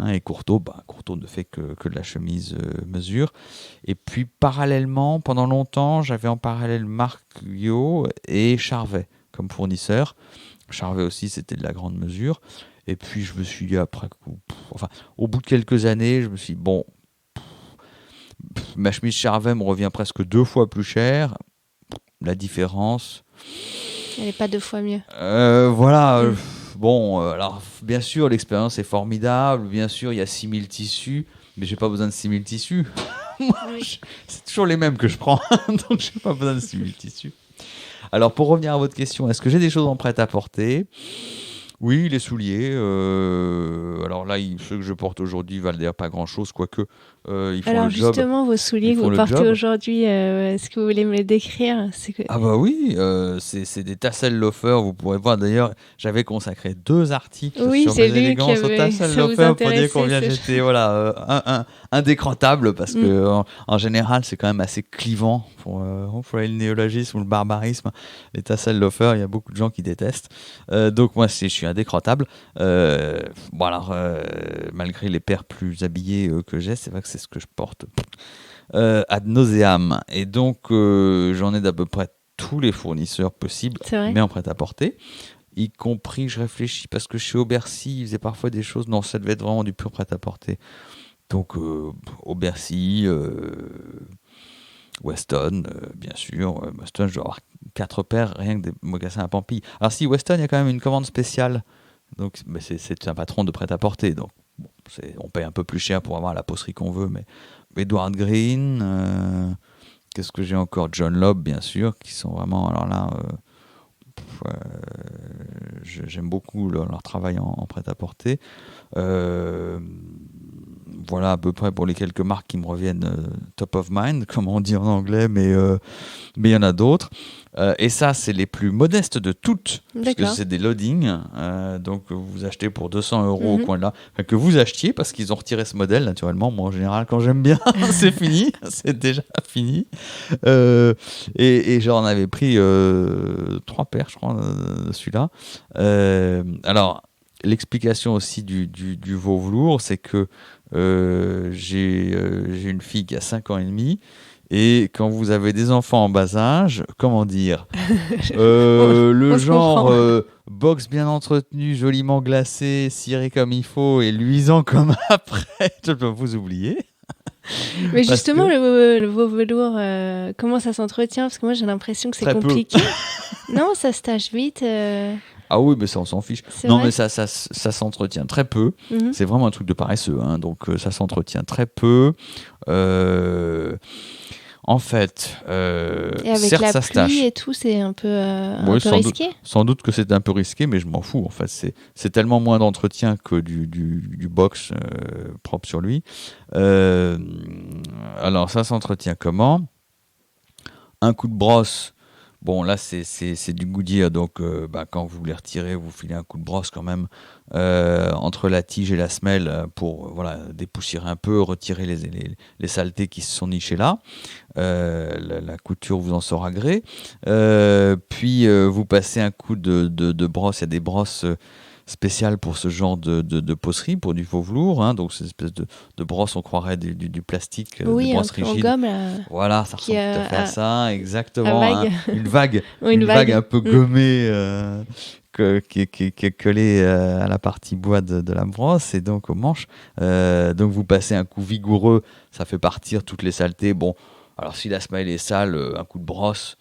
A: et Courtauld ne fait que de la chemise mesure. Et puis parallèlement, pendant longtemps, j'avais en parallèle Marc Guyot et Charvet comme fournisseur. Charvet aussi, c'était de la grande mesure. Et puis je me suis dit au bout de quelques années, je me suis dit ma chemise Charvet me revient presque 2 fois plus cher. La différence,
B: elle n'est pas 2 fois mieux.
A: Alors bien sûr l'expérience est formidable, bien sûr il y a 6000 tissus, mais j'ai pas besoin de 6000 tissus. C'est toujours les mêmes que je prends, donc j'ai pas besoin de 6000 tissus. Alors, pour revenir à votre question, est-ce que j'ai des choses en prêt-à-porter ? Oui, les souliers. Alors là, ceux que je porte aujourd'hui valent d'ailleurs pas grand-chose, quoique ils font
C: Alors
A: le job.
C: justement, vos souliers
A: Ils
C: que
A: font
C: vous
A: le
C: portez
A: job.
C: aujourd'hui, est-ce que vous voulez me les décrire?
A: Ah bah oui, c'est des tassel loafers. Vous pourrez voir d'ailleurs, j'avais consacré 2 articles
C: Oui,
A: sur
C: j'ai
A: mes
C: lu
A: élégances aux tassel
C: ça vous
A: loafers pour dire
C: intéressait.
A: combien j'étais indécrottable parce que en général c'est quand même assez clivant pour le néologisme ou le barbarisme. Les tassel loafers, il y a beaucoup de gens qui détestent. Donc moi je suis indécrottable. Bon alors malgré les paires plus habillées que j'ai, c'est vrai que c'est ce que je porte ad nauseam. Et donc j'en ai d'à peu près tous les fournisseurs possibles,
C: C'est vrai.
A: mais en prêt-à-porter, y compris, je réfléchis, parce que chez Aubercy, ils faisaient parfois des choses, non, ça devait être vraiment du pur prêt-à-porter. Donc Aubercy, Weston, bien sûr. Weston, je dois avoir 4 paires, rien que des mocassins à Pampille. Alors si, Weston, il y a quand même une commande spéciale, donc c'est un patron de prêt-à-porter, donc bon, on paye un peu plus cher pour avoir la posterie qu'on veut, mais Edward Green, qu'est-ce que j'ai encore, John Lobb, bien sûr, qui sont vraiment, alors là, j'aime beaucoup leur travail en prêt-à-porter. Voilà à peu près pour les quelques marques qui me reviennent top of mind, comme on dit en anglais, mais il y en a d'autres. Et ça, c'est les plus modestes de toutes, parce que c'est des loadings. Donc, vous achetez pour 200 € au coin de là. Enfin, que vous achetiez, parce qu'ils ont retiré ce modèle, naturellement. Moi, en général, quand j'aime bien, c'est fini. C'est déjà fini. Et j'en avais pris 3 paires, je crois, de celui-là. Alors, l'explication aussi du veau velours, c'est que j'ai une fille qui a 5 ans et demi. Et quand vous avez des enfants en bas âge, comment dire, le genre box bien entretenu, joliment glacé, ciré comme il faut et luisant comme après, je peux vous oublier.
C: Mais justement, le veau velours, comment ça s'entretient? Parce que moi, j'ai l'impression que c'est compliqué. Non, ça se tâche vite.
A: Ah oui, mais ça, on s'en fiche.
C: Non,
A: mais ça s'entretient très peu. C'est vraiment un truc de paresseux, hein, donc ça s'entretient très peu. En fait,
C: et avec
A: certes,
C: la
A: ça se tâche.
C: pluie et tout, c'est un peu risqué.
A: Sans doute que c'est un peu risqué, mais je m'en fous. En fait, c'est tellement moins d'entretien que du box propre sur lui. Alors, ça s'entretient comment ? Un coup de brosse. Bon, là, c'est du Goodyear, donc quand vous les retirez, vous filez un coup de brosse quand même entre la tige et la semelle pour dépoussiérer un peu, retirer les saletés qui se sont nichées là. La couture vous en saura gré. Puis, vous passez un coup de brosse. Il y a des brosses spéciale pour ce genre de pocerie, pour du faux velours, hein, donc c'est une espèce de brosse, on croirait du plastique, des brosses rigides.
C: En gomme,
A: voilà, ça ressemble tout à fait à ça, exactement.
C: Vague.
A: Une vague,
C: une vague
A: un peu gommée qui est collée à la partie bois de la brosse et donc aux manches. Donc vous passez un coup vigoureux, ça fait partir toutes les saletés. Bon, alors si la semelle est sale, un coup de brosse.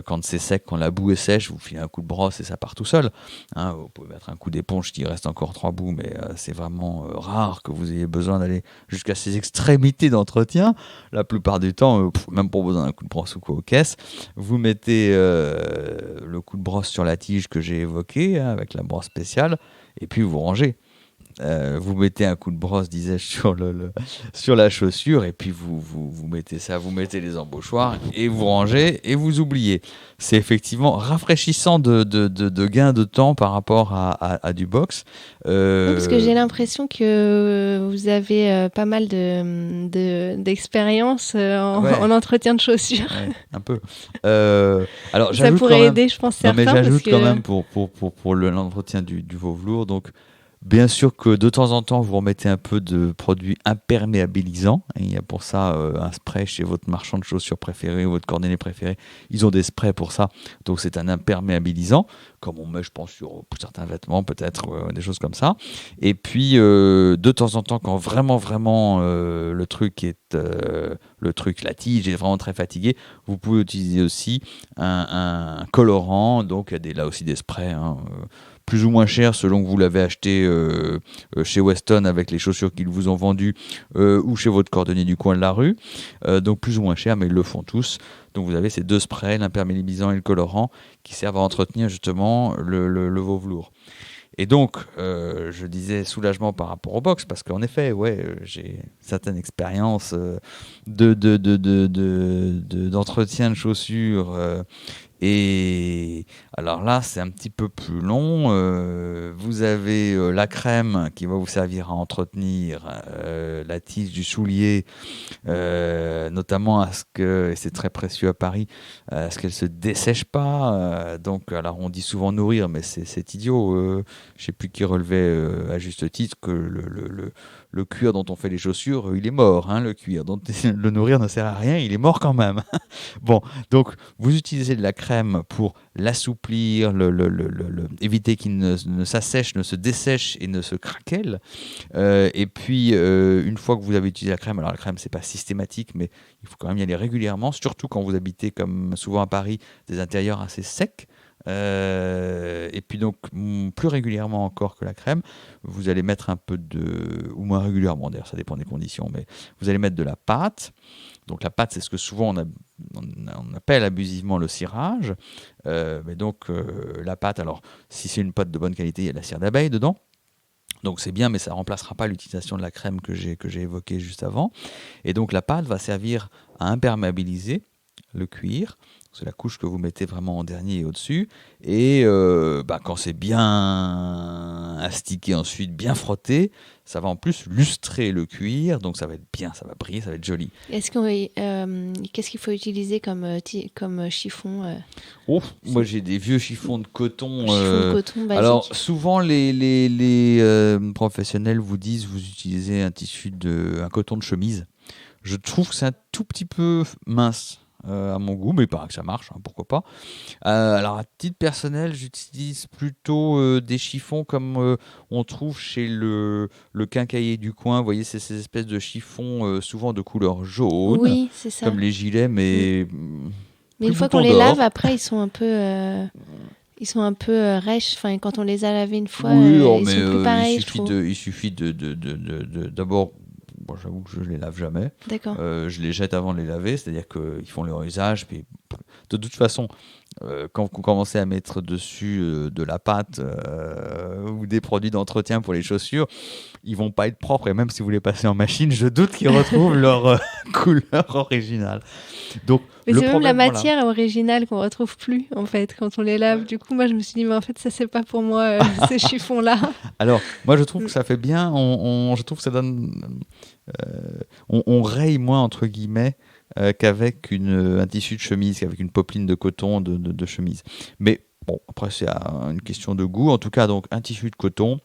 A: Quand c'est sec, quand la boue est sèche, vous filez un coup de brosse et ça part tout seul. Hein, vous pouvez mettre un coup d'éponge qui reste encore 3 bouts, mais c'est vraiment rare que vous ayez besoin d'aller jusqu'à ces extrémités d'entretien. La plupart du temps, même pour besoin d'un coup de brosse ou quoi aux caisses, vous mettez le coup de brosse sur la tige que j'ai évoqué, hein, avec la brosse spéciale, et puis vous rangez. Vous mettez un coup de brosse, disais-je, sur la chaussure, et puis vous mettez ça, vous mettez les embauchoirs, et vous rangez, et vous oubliez. C'est effectivement rafraîchissant de gain de temps par rapport à du box.
C: Parce que j'ai l'impression que vous avez pas mal d'expérience en entretien de chaussures.
A: Ouais, un peu. Alors,
C: ça pourrait aider, je pense, certains.
A: Non, mais j'ajoute quand même pour l'entretien du veau velours, donc bien sûr que de temps en temps, vous remettez un peu de produits imperméabilisants. Et il y a pour ça un spray chez votre marchand de chaussures préféré ou votre cordonnier préféré. Ils ont des sprays pour ça. Donc, c'est un imperméabilisant, comme on met, je pense, sur certains vêtements, peut-être, des choses comme ça. Et puis, de temps en temps, quand vraiment, le truc, la tige est vraiment très fatiguée, vous pouvez utiliser aussi un colorant. Donc, il y a là aussi des sprays, hein, plus ou moins cher selon que vous l'avez acheté chez Weston avec les chaussures qu'ils vous ont vendues ou chez votre cordonnier du coin de la rue. Donc plus ou moins cher, mais ils le font tous. Donc vous avez ces 2 sprays, l'imperméabilisant et le colorant, qui servent à entretenir justement le veau velours. Et donc, je disais soulagement par rapport aux box, parce qu'en effet, j'ai une certaine expérience d'entretien de chaussures. Et alors là, c'est un petit peu plus long. Vous avez la crème qui va vous servir à entretenir la tige du soulier, notamment à ce que, et c'est très précieux à Paris, à ce qu'elle se dessèche pas. Donc, alors on dit souvent nourrir, mais c'est idiot. Je sais plus qui relevait à juste titre que le cuir dont on fait les chaussures, il est mort, le cuir. Donc le nourrir ne sert à rien, il est mort quand même. Bon, donc vous utilisez de la crème pour l'assouplir, éviter qu'il ne s'assèche, ne se dessèche et ne se craquelle. Et puis, une fois que vous avez utilisé la crème, alors la crème, c'est pas systématique, mais il faut quand même y aller régulièrement, surtout quand vous habitez, comme souvent à Paris, des intérieurs assez secs. Et puis donc plus régulièrement encore que la crème, vous allez mettre un peu ou moins régulièrement d'ailleurs, ça dépend des conditions, mais vous allez mettre de la pâte. Donc la pâte, c'est ce que souvent on appelle abusivement le cirage. Mais donc la pâte, alors si c'est une pâte de bonne qualité, il y a de la cire d'abeille dedans. Donc c'est bien, mais ça ne remplacera pas l'utilisation de la crème que j'ai évoquée juste avant. Et donc la pâte va servir à imperméabiliser le cuir. C'est la couche que vous mettez vraiment en dernier et au-dessus. Et quand c'est bien astiqué ensuite, bien frotté, ça va en plus lustrer le cuir. Donc ça va être bien, ça va briller, ça va être joli.
C: Qu'est-ce qu'il faut utiliser comme chiffon
A: Moi j'ai des vieux chiffons de coton.
C: Chiffon de coton basique.
A: Alors souvent les professionnels vous disent vous utilisez un coton de chemise. Je trouve que c'est un tout petit peu mince. À mon goût, mais il paraît que ça marche, pourquoi pas. Alors à titre personnel, j'utilise plutôt des chiffons comme on trouve chez le quincaillier du coin. Vous voyez, c'est ces espèces de chiffons souvent de couleur jaune,
C: oui, c'est ça.
A: comme les gilets, mais
C: une fois qu'on les lave, après ils sont un peu rêches. Enfin, quand on les a lavés une fois, ils sont plus pareils.
A: Il suffit d'abord. Bon, j'avoue que je les lave jamais.
C: D'accord.
A: Je les jette avant de les laver, c'est-à-dire qu'ils font leur usage. Puis, de toute façon, quand vous commencez à mettre dessus de la pâte ou des produits d'entretien pour les chaussures, ils vont pas être propres. Et même si vous les passez en machine, je doute qu'ils retrouvent leur couleur originale. Donc,
C: mais c'est même la matière originale qu'on retrouve plus, en fait, quand on les lave. Du coup, moi, je me suis dit, mais en fait, ça, c'est pas pour moi, ces chiffons-là.
A: Alors, moi, je trouve que ça fait bien. Je trouve que ça donne... on raye moins, entre guillemets, qu'avec un tissu de chemise, qu'avec une popeline de coton de chemise. Mais bon, après, c'est une question de goût. En tout cas, donc, un tissu de coton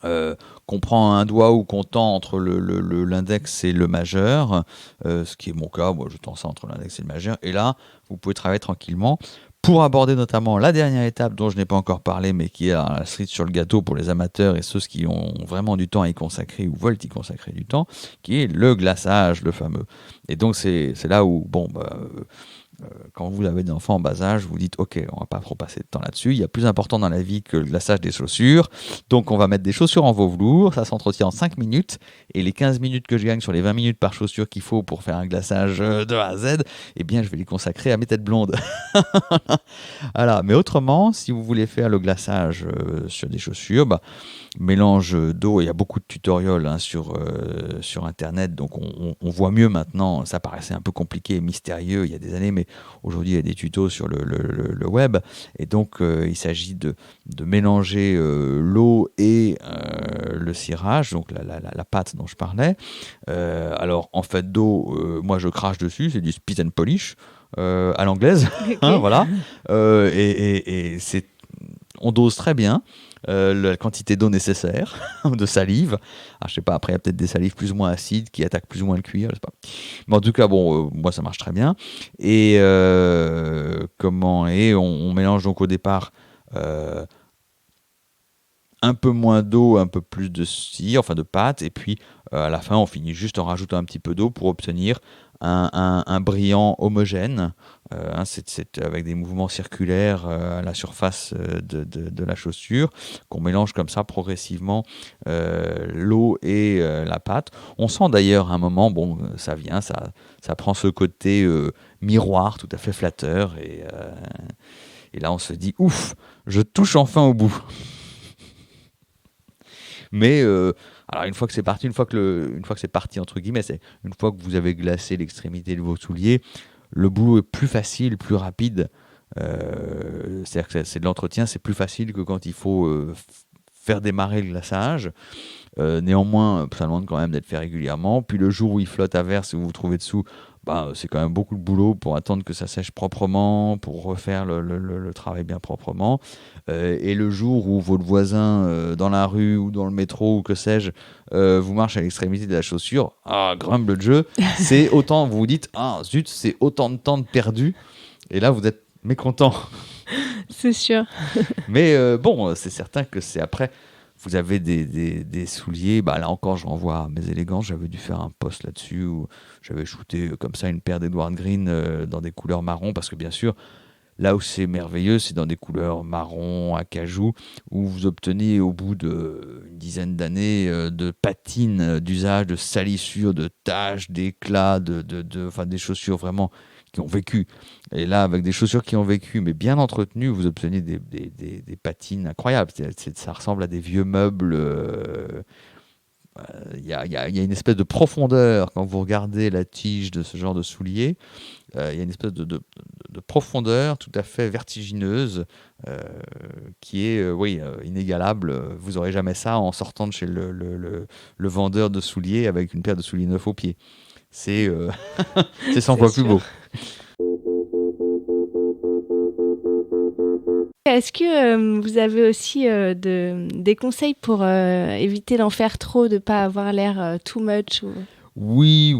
A: qu'on prend un doigt ou qu'on tend entre l'index et le majeur, ce qui est mon cas. Moi, je tends ça entre l'index et le majeur. Et là, vous pouvez travailler tranquillement. Pour aborder notamment la dernière étape dont je n'ai pas encore parlé, mais qui est la cerise sur le gâteau pour les amateurs et ceux qui ont vraiment du temps à y consacrer ou veulent y consacrer du temps, qui est le glaçage, le fameux. Et donc c'est là où, quand vous avez des enfants en bas âge, vous dites ok, on va pas trop passer de temps là-dessus. Il y a plus important dans la vie que le glaçage des chaussures. Donc on va mettre des chaussures en veau velours, ça s'entretient en 5 minutes. Et les 15 minutes que je gagne sur les 20 minutes par chaussure qu'il faut pour faire un glaçage de A à Z, eh bien je vais les consacrer à mes têtes blondes. Voilà. Mais autrement, si vous voulez faire le glaçage sur des chaussures, mélange d'eau, il y a beaucoup de tutoriels sur internet, donc on voit mieux maintenant. Ça paraissait un peu compliqué et mystérieux il y a des années, mais aujourd'hui il y a des tutos sur le web, et donc il s'agit de mélanger l'eau et le cirage, donc la pâte dont je parlais. Alors en fait d'eau, moi je crache dessus, c'est du spit and polish à l'anglaise. Okay. Voilà. Et on dose très bien la quantité d'eau nécessaire, de salive. Alors, je sais pas, après il y a peut-être des salives plus ou moins acides qui attaquent plus ou moins le cuir, je sais pas. Mais en tout cas, moi ça marche très bien. Et on mélange donc au départ un peu moins d'eau, un peu plus de cire, enfin de pâte, et puis à la fin on finit juste en rajoutant un petit peu d'eau pour obtenir un brillant homogène, c'est avec des mouvements circulaires à la surface de la chaussure, qu'on mélange comme ça progressivement l'eau et la pâte. On sent d'ailleurs à un moment, bon, ça vient, ça prend ce côté miroir tout à fait flatteur, et là on se dit, ouf, je touche enfin au bout. Mais alors une fois que c'est parti, une fois que c'est parti entre guillemets, c'est une fois que vous avez glacé l'extrémité de vos souliers, le boulot est plus facile, plus rapide. C'est-à-dire que c'est de l'entretien, c'est plus facile que quand il faut faire démarrer le glaçage. Néanmoins, ça demande quand même d'être fait régulièrement. Puis le jour où il flotte à verse et vous vous trouvez dessous, c'est quand même beaucoup de boulot pour attendre que ça sèche proprement, pour refaire le travail bien proprement. Et le jour où votre voisin dans la rue ou dans le métro ou que sais-je vous marche à l'extrémité de la chaussure, grumble de jeu, c'est autant, vous vous dites, zut, c'est autant de temps de perdu. Et là, vous êtes mécontent.
C: C'est sûr.
A: Mais bon, c'est certain que c'est après... Vous avez des souliers, là encore je renvoie à mes élégances, j'avais dû faire un post là-dessus où j'avais shooté comme ça une paire d'Edward Green dans des couleurs marron, parce que bien sûr, là où c'est merveilleux, c'est dans des couleurs marron, acajou, où vous obtenez au bout d'une dizaine d'années de patines d'usage, de salissures, de taches, d'éclats, des chaussures vraiment qui ont vécu. Et là, avec des chaussures qui ont vécu, mais bien entretenues, vous obtenez des patines incroyables. Ça ressemble à des vieux meubles. Il y a une espèce de profondeur quand vous regardez la tige de ce genre de souliers. Il y a une espèce de profondeur tout à fait vertigineuse qui est inégalable. Vous n'aurez jamais ça en sortant de chez le vendeur de souliers avec une paire de souliers neufs aux pieds. C'est 100 fois plus beau.
C: Est-ce que vous avez aussi des conseils pour éviter d'en faire trop, de ne pas avoir l'air too much ou...
A: Oui.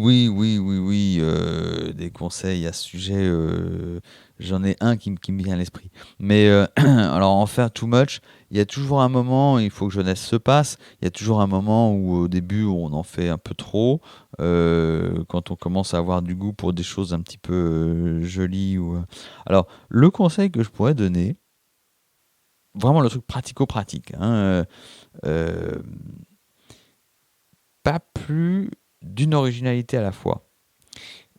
A: Des conseils à ce sujet, j'en ai un qui me vient à l'esprit. Mais alors, en faire too much, il y a toujours un moment, il faut que jeunesse se passe, il y a toujours un moment où au début on en fait un peu trop, quand on commence à avoir du goût pour des choses un petit peu jolies. Alors, le conseil que je pourrais donner, vraiment le truc pratico-pratique, pas plus d'une originalité à la fois.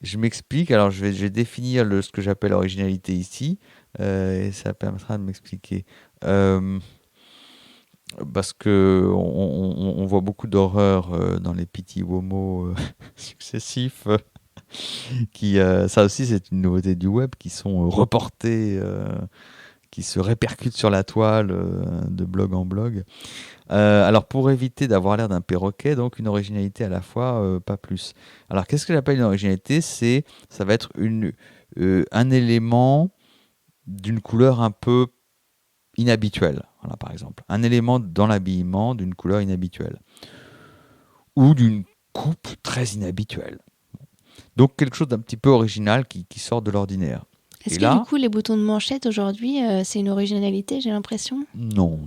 A: Je m'explique, alors je vais définir ce que j'appelle originalité ici, et ça permettra de m'expliquer. Parce que on voit beaucoup d'horreurs dans les petits womo successifs, qui, ça aussi c'est une nouveauté du web, qui sont reportés, qui se répercutent sur la toile de blog en blog. Alors pour éviter d'avoir l'air d'un perroquet, donc une originalité à la fois, pas plus. Alors qu'est-ce que j'appelle une originalité ? Ça va être un élément d'une couleur un peu inhabituelle. Voilà, par exemple, un élément dans l'habillement d'une couleur inhabituelle ou d'une coupe très inhabituelle. Donc quelque chose d'un petit peu original qui sort de l'ordinaire.
C: Est-ce que du coup les boutons de manchette aujourd'hui c'est une originalité, j'ai l'impression ?
A: Non,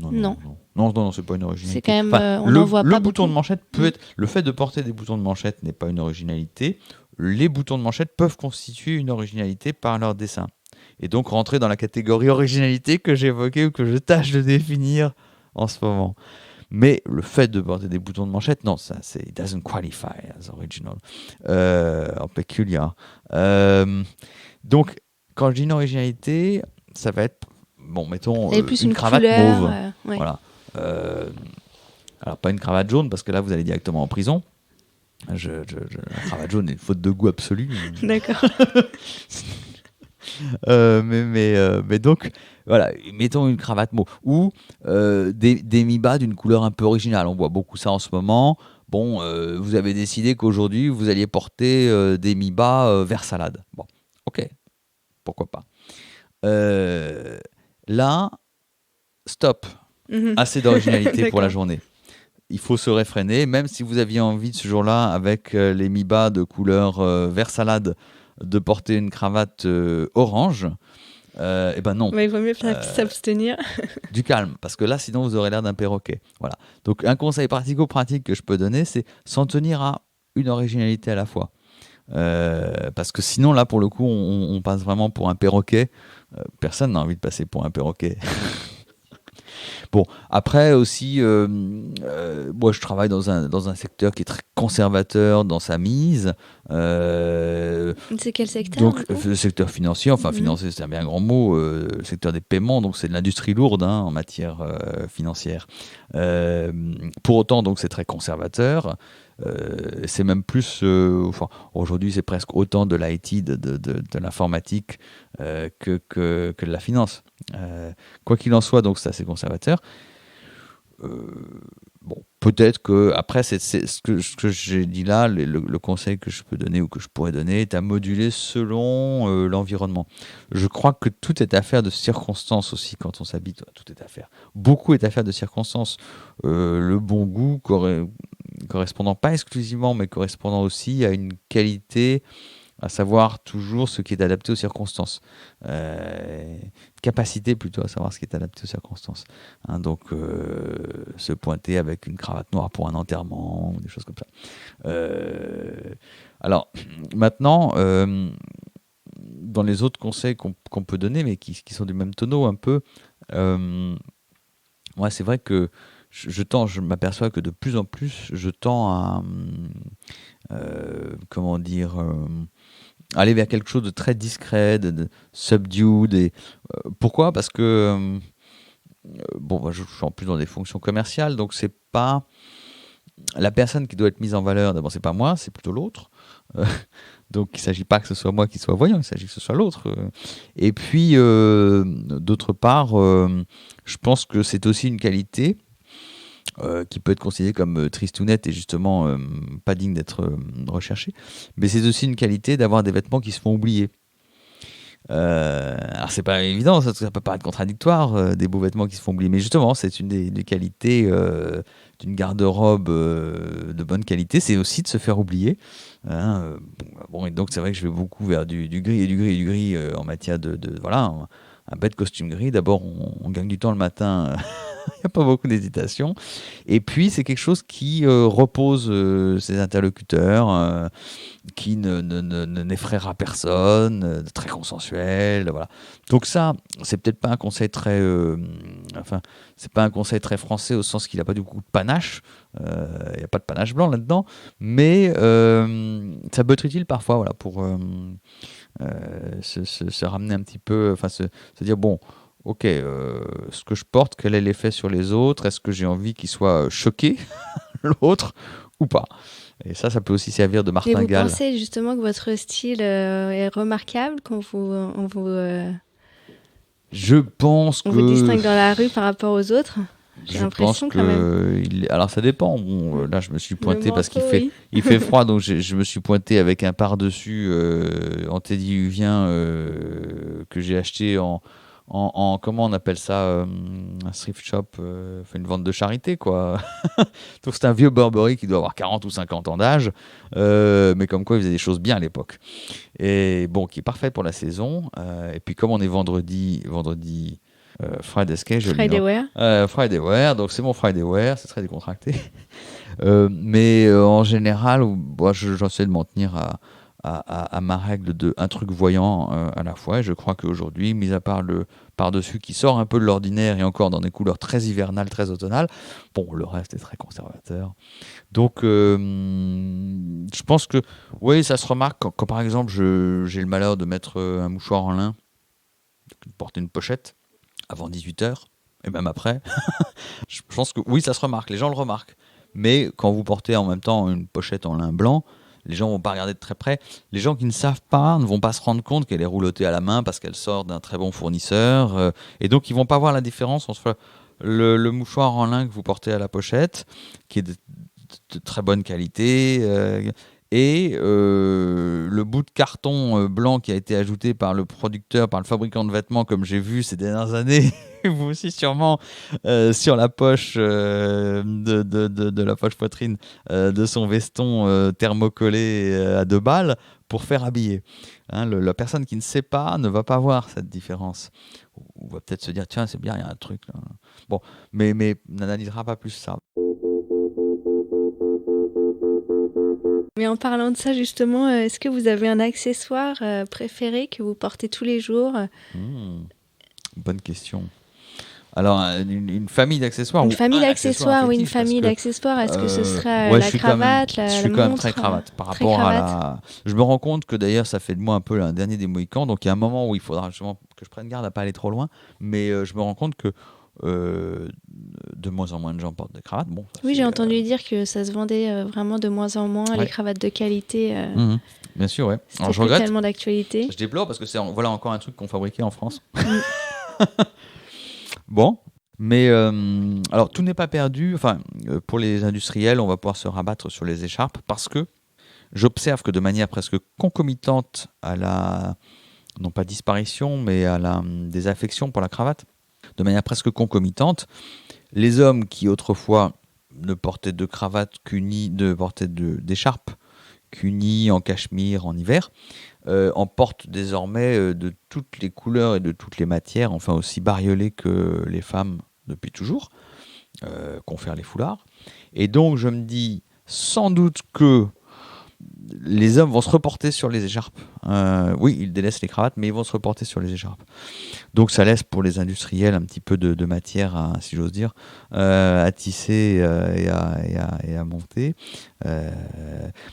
A: c'est pas une originalité.
C: C'est quand même on n'en voit pas.
A: Le bouton de manchette peut être, le fait de porter des boutons de manchette n'est pas une originalité. Les boutons de manchette peuvent constituer une originalité par leur dessin et donc rentrer dans la catégorie originalité que j'évoquais ou que je tâche de définir en ce moment. Mais le fait de porter des boutons de manchette, non, ça c'est it doesn't qualify as original, en peculiar. Donc quand je dis une originalité, ça va être, mettons une cravate
C: couleur,
A: mauve. Voilà. Alors pas une cravate jaune parce que là vous allez directement en prison. La cravate jaune est une faute de goût absolue.
C: D'accord.
A: Mais donc voilà, mettons une cravate mauve ou des mi-bas d'une couleur un peu originale. On voit beaucoup ça en ce moment. Bon, vous avez décidé qu'aujourd'hui vous alliez porter des mi-bas vert salade. Bon, ok. Pourquoi pas. Là, stop. Assez d'originalité pour la journée. Il faut se réfréner, même si vous aviez envie de ce jour-là, avec les mi-bas de couleur vert salade, de porter une cravate orange. Eh ben non.
C: Mais il vaut mieux s'abstenir.
A: Du calme, parce que là, sinon, vous aurez l'air d'un perroquet. Voilà. Donc, un conseil pratico-pratique que je peux donner, c'est s'en tenir à une originalité à la fois. Parce que sinon, là, pour le coup, on passe vraiment pour un perroquet. Personne n'a envie de passer pour un perroquet. Bon, après aussi, moi je travaille dans un secteur qui est très conservateur dans sa mise.
C: C'est quel secteur
A: Donc, le secteur financier, enfin financier c'est un bien grand mot, le secteur des paiements, donc c'est de l'industrie lourde en matière financière. Pour autant, donc c'est très conservateur. C'est même plus, enfin, aujourd'hui c'est presque autant de l'IT, de l'informatique que de la finance. Quoi qu'il en soit, donc c'est assez conservateur. Bon, peut-être que après, c'est ce que j'ai dit là, le conseil que je peux donner ou que je pourrais donner est à moduler selon l'environnement. Je crois que tout est affaire de circonstances aussi quand on s'habite. Tout est affaire. Beaucoup est affaire de circonstances. Le bon goût correspondant pas exclusivement, mais correspondant aussi à une qualité, à savoir toujours ce qui est adapté aux circonstances. Capacité plutôt à savoir ce qui est adapté aux circonstances. Hein, donc, se pointer avec une cravate noire pour un enterrement, ou des choses comme ça. Alors, maintenant, dans les autres conseils qu'on peut donner, mais qui sont du même tonneau un peu, moi, c'est vrai que je m'aperçois que de plus en plus, je tends à, comment dire, aller vers quelque chose de très discret, de subdued. Pourquoi ? Parce que bon, moi, je suis en plus dans des fonctions commerciales, donc c'est pas la personne qui doit être mise en valeur. D'abord, c'est pas moi, c'est plutôt l'autre. Donc, il ne s'agit pas que ce soit moi qui soit voyant, il s'agit que ce soit l'autre. Et puis, d'autre part, je pense que c'est aussi une qualité qui peut être considérée comme tristounette et justement pas digne d'être recherchée. Mais c'est aussi une qualité d'avoir des vêtements qui se font oublier. Alors c'est pas évident, ça peut paraître contradictoire, des beaux vêtements qui se font oublier, mais justement c'est une des qualités d'une garde-robe de bonne qualité, c'est aussi de se faire oublier. Hein, bon, et donc c'est vrai que je vais beaucoup vers du gris et du gris et du gris en matière de voilà, un bête costume gris. D'abord on gagne du temps le matin. Il n'y a pas beaucoup d'hésitation. Et puis, c'est quelque chose qui repose ses interlocuteurs, qui n'effraiera personne, très consensuel. Voilà. Donc ça, c'est peut-être pas un conseil très... enfin, c'est pas un conseil très français au sens qu'il n'a pas du coup de panache. Il n'y a pas de panache blanc là-dedans. Mais ça peut être utile parfois voilà, pour se ramener un petit peu... Enfin, se dire, bon... Ok, ce que je porte, quel est l'effet sur les autres ? Est-ce que j'ai envie qu'il soit choqué, l'autre, ou pas ? Et ça peut aussi servir de martingale.
C: Et vous pensez justement que votre style est remarquable quand
A: Je pense que...
C: On vous distingue dans la rue par rapport aux autres ? J'ai l'impression quand même.
A: Alors ça dépend. Bon, là, je me suis pointé parce qu'il fait froid, donc je me suis pointé avec un par-dessus antédiluvien que j'ai acheté en comment on appelle ça, un thrift shop, une vente de charité, quoi. Donc c'est un vieux Burberry qui doit avoir 40 ou 50 ans d'âge, mais comme quoi il faisait des choses bien à l'époque. Et bon, qui est parfait pour la saison. Et puis comme on est vendredi Friday Wear. Friday Wear, donc c'est mon Friday Wear, c'est très décontracté. Mais en général, moi, j'essaie de m'en tenir à ma règle de un truc voyant à la fois. Et je crois qu'aujourd'hui, mis à part le par-dessus qui sort un peu de l'ordinaire et encore dans des couleurs très hivernales, très automnales, bon, le reste est très conservateur. Donc, je pense que, oui, ça se remarque quand par exemple, j'ai le malheur de mettre un mouchoir en lin, de porter une pochette avant 18h, et même après. Je pense que, oui, ça se remarque, les gens le remarquent. Mais quand vous portez en même temps une pochette en lin blanc, les gens vont pas regarder de très près. Les gens qui ne savent pas ne vont pas se rendre compte qu'elle est roulottée à la main parce qu'elle sort d'un très bon fournisseur. Et donc, ils vont pas voir la différence entre le mouchoir en lin que vous portez à la pochette, qui est de très bonne qualité, et le bout de carton blanc qui a été ajouté par le producteur, par le fabricant de vêtements, comme j'ai vu ces dernières années, vous aussi sûrement, sur la poche de la poche poitrine de son veston thermocollé à 2 balles pour faire habiller. Hein, la personne qui ne sait pas ne va pas voir cette différence. Ou va peut-être se dire, tiens, c'est bien, il y a un truc là. Bon, mais n'analysera pas plus ça.
C: Mais en parlant de ça, justement, est-ce que vous avez un accessoire préféré que vous portez tous les jours?
A: Bonne question. Alors, une famille d'accessoires
C: Ou une famille d'accessoires. Est-ce que ce serait la cravate, la montre?
A: Je suis quand même très cravate par rapport à la... Je me rends compte que d'ailleurs, ça fait de moi un peu un dernier des Mohicans. Donc, il y a un moment où il faudra justement que je prenne garde à ne pas aller trop loin. Mais je me rends compte que de moins en moins de gens portent des cravates. Bon,
C: oui, j'ai entendu dire que ça se vendait vraiment de moins en moins, les cravates de qualité.
A: Bien sûr, ouais.
C: C'était plus tellement d'actualité.
A: Je déplore parce que c'est voilà encore un truc qu'on fabriquait en France. Bon, mais alors tout n'est pas perdu. Enfin, pour les industriels, on va pouvoir se rabattre sur les écharpes parce que j'observe que de manière presque concomitante à la, non pas disparition, mais à la désaffection pour la cravate, de manière presque concomitante, les hommes qui autrefois ne portaient de cravate d'écharpe qu'unie en cachemire en hiver, en portent désormais de toutes les couleurs et de toutes les matières, enfin aussi bariolées que les femmes depuis toujours, confèrent les foulards. Et donc je me dis sans doute que les hommes vont se reporter sur les écharpes. Oui, ils délaissent les cravates, mais ils vont se reporter sur les écharpes. Donc ça laisse pour les industriels un petit peu de matière, si j'ose dire, à tisser et à monter.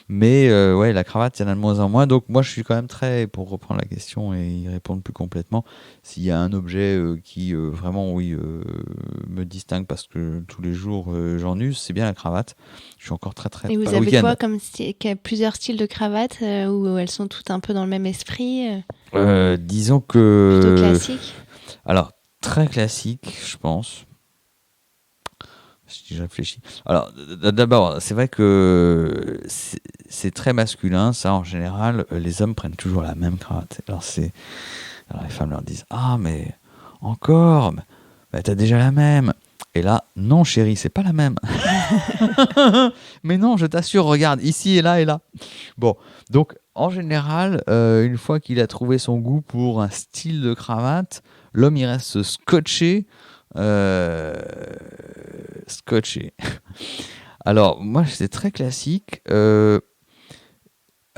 A: Mais ouais, la cravate, il y en a de moins en moins. Donc moi, je suis quand même très, pour reprendre la question et y répondre plus complètement, s'il y a un objet qui vraiment, me distingue parce que tous les jours j'en use, c'est bien la cravate. Je suis encore très très...
C: Et vous avez quoi comme plusieurs styles de cravates où elles sont toutes un peu dans le même esprit
A: disons que...
C: Plutôt classique.
A: Alors, très classique, je pense. Si je réfléchis. Alors, d'abord, c'est vrai que c'est très masculin, ça, en général. Les hommes prennent toujours la même cravate. Alors les femmes leur disent « Ah, mais encore, mais t'as déjà la même !» Et là, non chérie, c'est pas la même. Mais non, je t'assure, regarde, ici et là et là. Bon, donc en général, une fois qu'il a trouvé son goût pour un style de cravate, l'homme il reste scotché. Alors moi, c'était très classique. À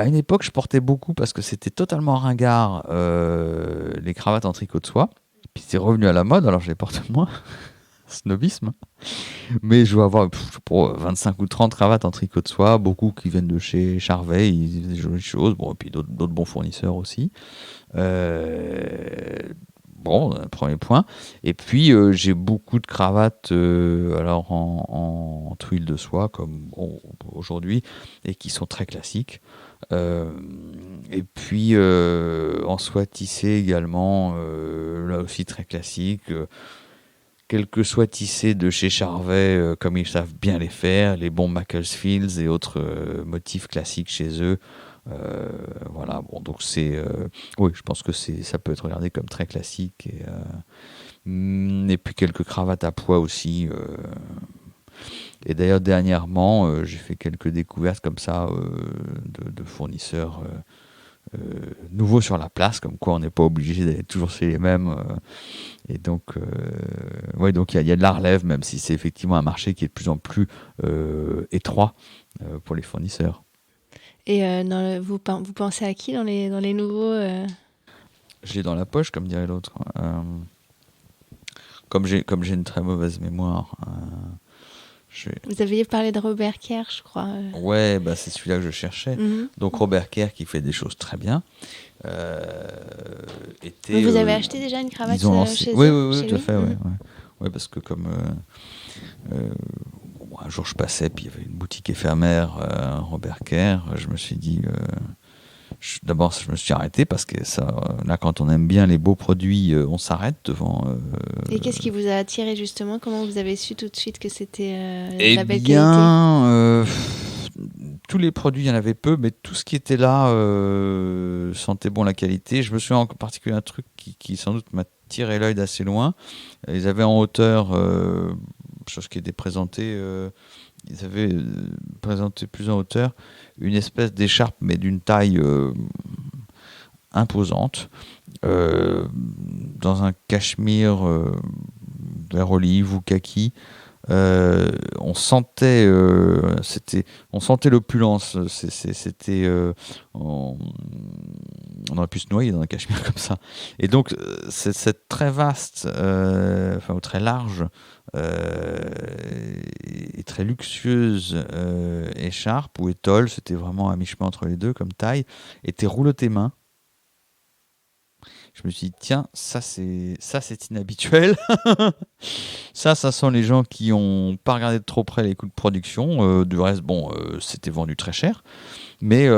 A: une époque, je portais beaucoup parce que c'était totalement ringard les cravates en tricot de soie. Puis c'est revenu à la mode, alors je les porte moins. Snobisme. Mais je dois avoir pour 25 ou 30 cravates en tricot de soie, beaucoup qui viennent de chez Charvet, ils disent des jolies choses, bon, et puis d'autres bons fournisseurs aussi. Bon, premier point. Et puis j'ai beaucoup de cravates alors en tuile de soie, comme aujourd'hui, et qui sont très classiques. Et puis en soie tissée également, là aussi très classique. Quelques soies tissées de chez Charvet, comme ils savent bien les faire, les bons Macclesfields et autres motifs classiques chez eux. Voilà, bon, donc c'est... oui, je pense que ça peut être regardé comme très classique. Et puis quelques cravates à pois aussi. Et d'ailleurs, dernièrement, j'ai fait quelques découvertes comme ça de fournisseurs nouveaux sur la place, comme quoi on n'est pas obligé d'aller toujours chez les mêmes. Et donc, donc il y a de la relève, même si c'est effectivement un marché qui est de plus en plus étroit pour les fournisseurs.
C: Et vous pensez à qui dans les nouveaux
A: Je l'ai dans la poche, comme dirait l'autre. Comme j'ai une très mauvaise mémoire.
C: Vous aviez parlé de Robert Kerr, je crois.
A: Ouais, bah c'est celui-là que je cherchais. Donc Robert Kerr qui fait des choses très bien.
C: Vous avez acheté déjà une cravate chez eux?
A: Oui, tout à fait. Ouais, parce que comme un jour je passais, puis il y avait une boutique éphémère, Robert Kerr, je me suis dit... D'abord, je me suis arrêté parce que là, quand on aime bien les beaux produits, on s'arrête devant.
C: Et qu'est-ce qui vous a attiré justement? Comment vous avez su tout de suite que c'était la belle
A: qualité? Tous les produits, il y en avait peu, mais tout ce qui était là sentait bon la qualité. Je me souviens en particulier un truc qui sans doute m'a tiré l'œil d'assez loin. Ils avaient en hauteur, chose qui était présentée. Ils avaient présenté plus en hauteur une espèce d'écharpe, mais d'une taille imposante, dans un cachemire vert olive ou kaki, on sentait l'opulence. C'était on aurait pu se noyer dans un cachemire comme ça. Et donc cette très vaste, ou très large et très luxueuse écharpe ou étole, c'était vraiment à mi-chemin entre les deux comme taille, était roulottée main. Je me suis dit, tiens, ça c'est inhabituel. Ça sont les gens qui n'ont pas regardé de trop près les coûts de production. Du reste, c'était vendu très cher, mais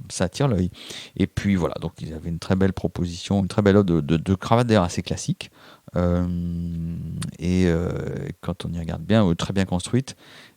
A: ça attire l'œil. Et puis voilà, donc ils avaient une très belle proposition, une très belle offre de cravates d'ailleurs assez classiques. Quand on y regarde bien, très bien construite,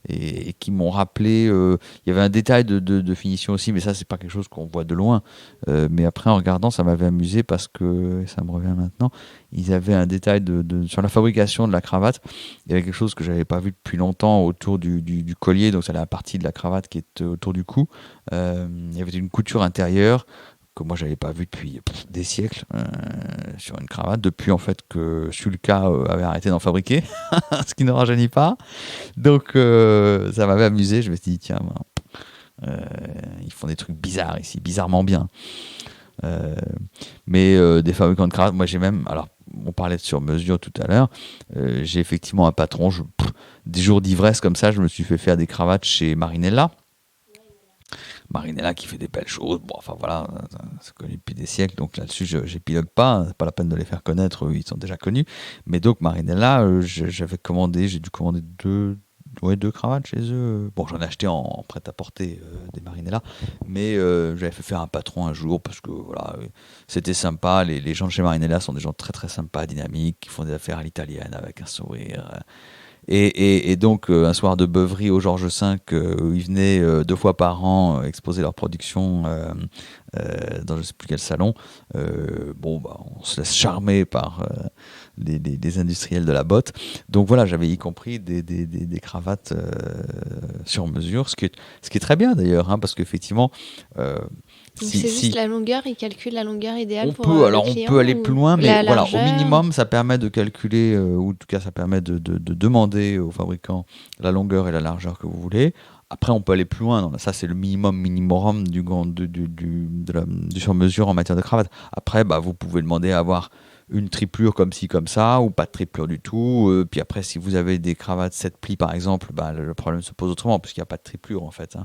A: et qui m'ont rappelé, il y avait un détail de finition aussi, mais ça c'est pas quelque chose qu'on voit de loin, mais après en regardant ça m'avait amusé parce que, ça me revient maintenant, ils avaient un détail sur la fabrication de la cravate. Il y avait quelque chose que j'avais pas vu depuis longtemps autour du collier, donc c'est la partie de la cravate qui est autour du cou. Il y avait une couture intérieure que moi j'avais pas vu depuis des siècles sur une cravate, depuis en fait que Sulka avait arrêté d'en fabriquer, ce qui ne rajeunit pas. Donc ça m'avait amusé, je me suis dit tiens, ils font des trucs bizarres ici, bizarrement bien. Mais des fabricants de cravates, moi j'ai même, alors on parlait de sur-mesure tout à l'heure, j'ai effectivement un patron, des jours d'ivresse comme ça, je me suis fait faire des cravates chez Marinella. Marinella qui fait des belles choses, voilà, c'est connu depuis des siècles, donc là-dessus j'épilogue pas, c'est pas la peine de les faire connaître, ils sont déjà connus. Mais donc Marinella, j'ai dû commander deux cravates chez eux. Bon, j'en ai acheté en prêt-à-porter des Marinella, mais j'avais fait faire un patron un jour parce que voilà, c'était sympa. Les gens de chez Marinella sont des gens très très sympas, dynamiques, qui font des affaires à l'italienne avec un sourire. Et donc, un soir de beuverie au Georges V, où ils venaient 2 fois par an exposer leur production dans je ne sais plus quel salon, on se laisse charmer par les industriels de la botte. Donc voilà, j'avais y compris des cravates sur mesure, ce qui est très bien d'ailleurs, parce qu'effectivement...
C: c'est juste la longueur, ils calculent la longueur idéale pour le client,
A: on peut aller plus loin, mais voilà, au
C: largeur.
A: minimum, ça permet de calculer, ou en tout cas, ça permet de demander au fabricant la longueur et la largeur que vous voulez. Après, on peut aller plus loin. Ça, c'est le minimum du sur-mesure en matière de cravate. Après, vous pouvez demander à avoir une triplure comme ci, comme ça, ou pas de triplure du tout. Puis après, si vous avez des cravates 7 plis, par exemple, le problème se pose autrement, parce qu'il n'y a pas de triplure, en fait.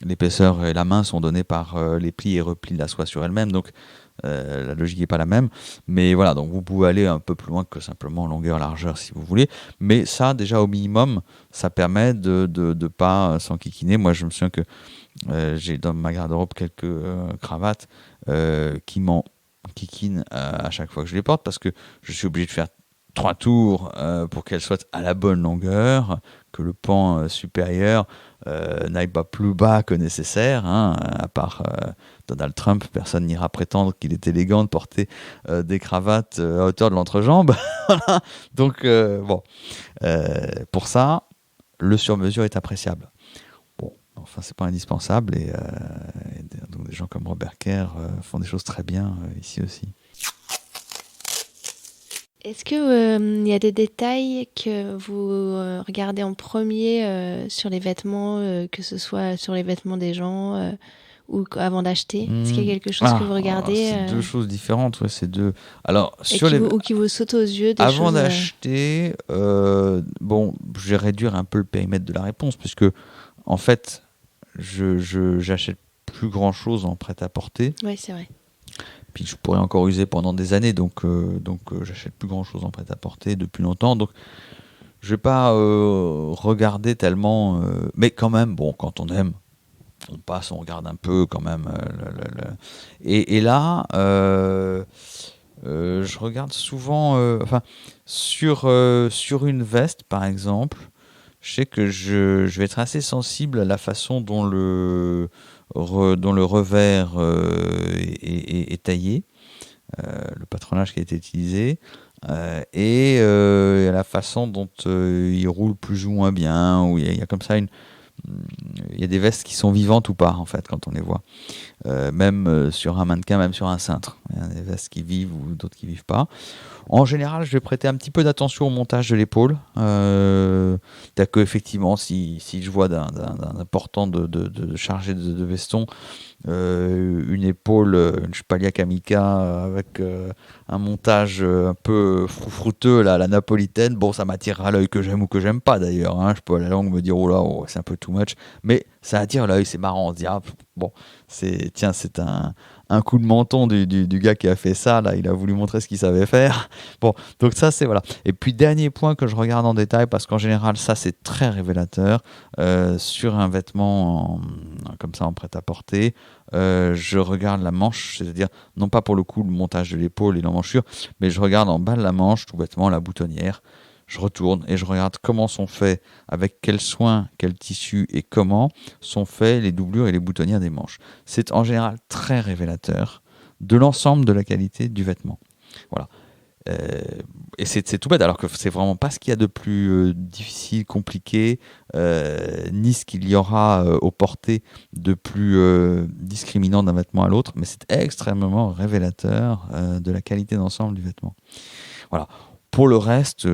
A: L'épaisseur et la main sont données par les plis et replis de la soie sur elle-même, donc la logique n'est pas la même. Mais voilà, donc vous pouvez aller un peu plus loin que simplement longueur-largeur, si vous voulez. Mais ça, déjà, au minimum, ça permet de pas s'enquiquiner. Moi, je me souviens que j'ai dans ma garde-robe quelques cravates qui m'enquiquinent à chaque fois que je les porte, parce que je suis obligé de faire 3 tours pour qu'elles soient à la bonne longueur, que le pan supérieur n'aille pas plus bas que nécessaire. À part Donald Trump, personne n'ira prétendre qu'il est élégant de porter des cravates à hauteur de l'entrejambe. Donc pour ça, le sur-mesure est appréciable. Enfin, c'est pas indispensable, et donc des gens comme Robert Kerr font des choses très bien ici aussi.
C: Est-ce qu'il y a des détails que vous regardez en premier sur les vêtements, que ce soit sur les vêtements des gens ou avant d'acheter? Est-ce qu'il y a quelque chose que vous regardez
A: C'est deux choses différentes, ouais, c'est deux. Alors,
C: ou qui vous saute aux yeux
A: avant d'acheter, je vais réduire un peu le périmètre de la réponse, puisque en fait, j'achète plus grand-chose en prêt-à-porter.
C: Oui, c'est vrai.
A: Puis je pourrais encore user pendant des années, donc j'achète plus grand-chose en prêt-à-porter depuis longtemps. Donc je vais pas regarder tellement, mais quand même, quand on aime, on passe, on regarde un peu quand même. Et là, je regarde souvent, sur une veste par exemple, je sais que je vais être assez sensible à la façon dont le revers est taillé, le patronage qui a été utilisé, et à la façon dont il roule plus ou moins bien, où il y a comme ça il y a des vestes qui sont vivantes ou pas, en fait, quand on les voit. Même sur un mannequin, même sur un cintre. Il y a des vestes qui vivent ou d'autres qui vivent pas. En général, je vais prêter un petit peu d'attention au montage de l'épaule. T'as que effectivement, si je vois d'un important de chargé de veston, une épaule, une Spaglia Kamica avec un montage un peu froufrouteux, là, à la napolitaine, bon, ça m'attirera l'œil, que j'aime ou que j'aime pas d'ailleurs. Hein. Je peux à la longue me dire, oh là, c'est un peu too much, mais ça attire l'œil, c'est marrant. On se dit, ah, bon, c'est un coup de menton du gars qui a fait ça, là, il a voulu montrer ce qu'il savait faire. Bon, donc ça, c'est voilà. Et puis, dernier point que je regarde en détail, parce qu'en général, ça, c'est très révélateur, sur un vêtement comme ça en prêt-à-porter, je regarde la manche, c'est-à-dire, non pas pour le coup le montage de l'épaule et l'emmanchure, mais je regarde en bas de la manche, tout bêtement, la boutonnière. Je retourne et je regarde comment sont faits, avec quel soin, quel tissu et comment sont faits les doublures et les boutonnières des manches. C'est en général très révélateur de l'ensemble de la qualité du vêtement. Voilà. Et c'est tout bête, alors que c'est vraiment pas ce qu'il y a de plus difficile, compliqué, ni ce qu'il y aura au porté de plus discriminant d'un vêtement à l'autre, mais c'est extrêmement révélateur de la qualité d'ensemble du vêtement. Voilà. Pour le reste,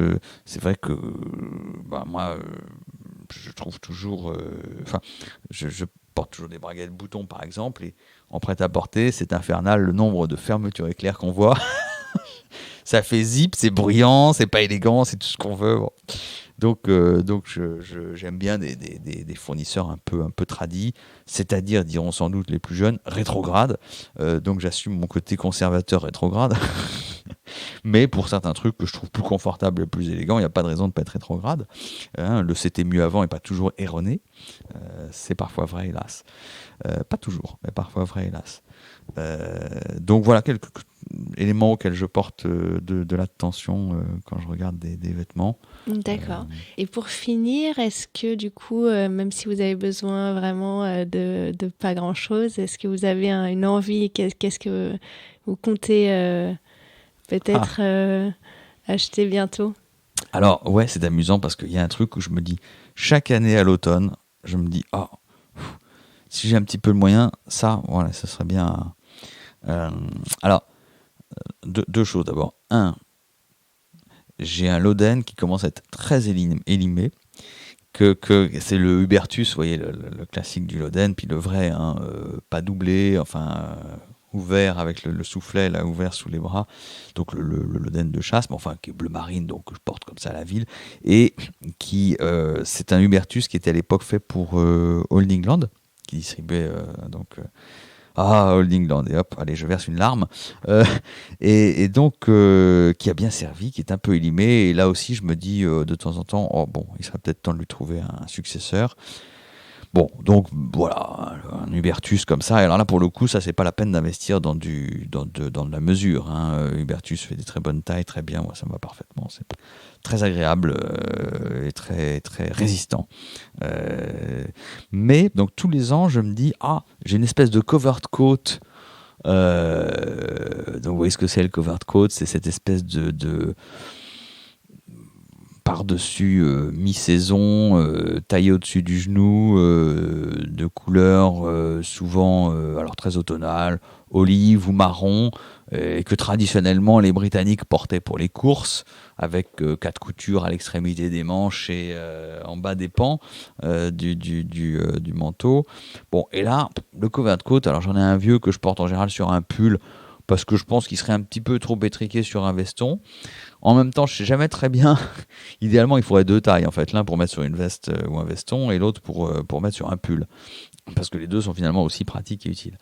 A: c'est vrai que moi, je trouve toujours... je porte toujours des braguettes boutons, par exemple, et en prêt-à-porter, c'est infernal le nombre de fermetures éclairs qu'on voit. Ça fait zip, c'est bruyant, c'est pas élégant, c'est tout ce qu'on veut. Bon. Donc j'aime bien des fournisseurs un peu tradis, c'est-à-dire, diront sans doute les plus jeunes, rétrogrades. Donc j'assume mon côté conservateur rétrograde. Mais pour certains trucs que je trouve plus confortables et plus élégants, il n'y a pas de raison de ne pas être rétrograde. Le c'était mieux avant n'est pas toujours erroné. C'est parfois vrai, hélas. Pas toujours, mais parfois vrai, hélas. Donc voilà quelques éléments auxquels je porte de l'attention quand je regarde des vêtements.
C: D'accord. Et pour finir, est-ce que du coup, même si vous avez besoin vraiment de pas grand-chose, est-ce que vous avez une envie, qu'est-ce que vous comptez peut-être acheter bientôt?
A: Alors ouais, c'est amusant parce qu'il y a un truc où je me dis, chaque année à l'automne, je me dis, si j'ai un petit peu le moyen, ça, voilà, ça serait bien. Alors, deux choses d'abord. Un, j'ai un Loden qui commence à être très élimé, que c'est le Hubertus, vous voyez, le classique du Loden, puis le vrai, pas doublé, ouvert avec le soufflet là ouvert sous les bras, donc le Loden de chasse, mais qui est bleu marine, donc que je porte comme ça à la ville, et qui c'est un Hubertus qui était à l'époque fait pour Old England, qui distribuait Old England, et hop, allez, je verse une larme, et donc qui a bien servi, qui est un peu élimé, et là aussi je me dis de temps en temps, il serait peut-être temps de lui trouver un successeur. Bon, donc voilà, un Hubertus comme ça. Et alors là, pour le coup, ça, c'est pas la peine d'investir dans de la mesure. Hubertus fait des très bonnes tailles, très bien. Moi, ça me va parfaitement. C'est très agréable et très, très résistant. Mais, donc, tous les ans, je me dis, j'ai une espèce de covered coat. Donc, vous voyez ce que c'est le covered coat? C'est cette espèce de par-dessus mi-saison, taillé au-dessus du genou, de couleur souvent alors très automnale, olive ou marron, et que traditionnellement les Britanniques portaient pour les courses, avec 4 coutures à l'extrémité des manches et en bas des pans du manteau. Bon, et là, le covered coat, alors j'en ai un vieux que je porte en général sur un pull, parce que je pense qu'il serait un petit peu trop étriqué sur un veston. En même temps, je ne sais jamais très bien. Idéalement, il faudrait 2 tailles, en fait. L'un pour mettre sur une veste ou un veston, et l'autre pour mettre sur un pull. Parce que les deux sont finalement aussi pratiques et utiles.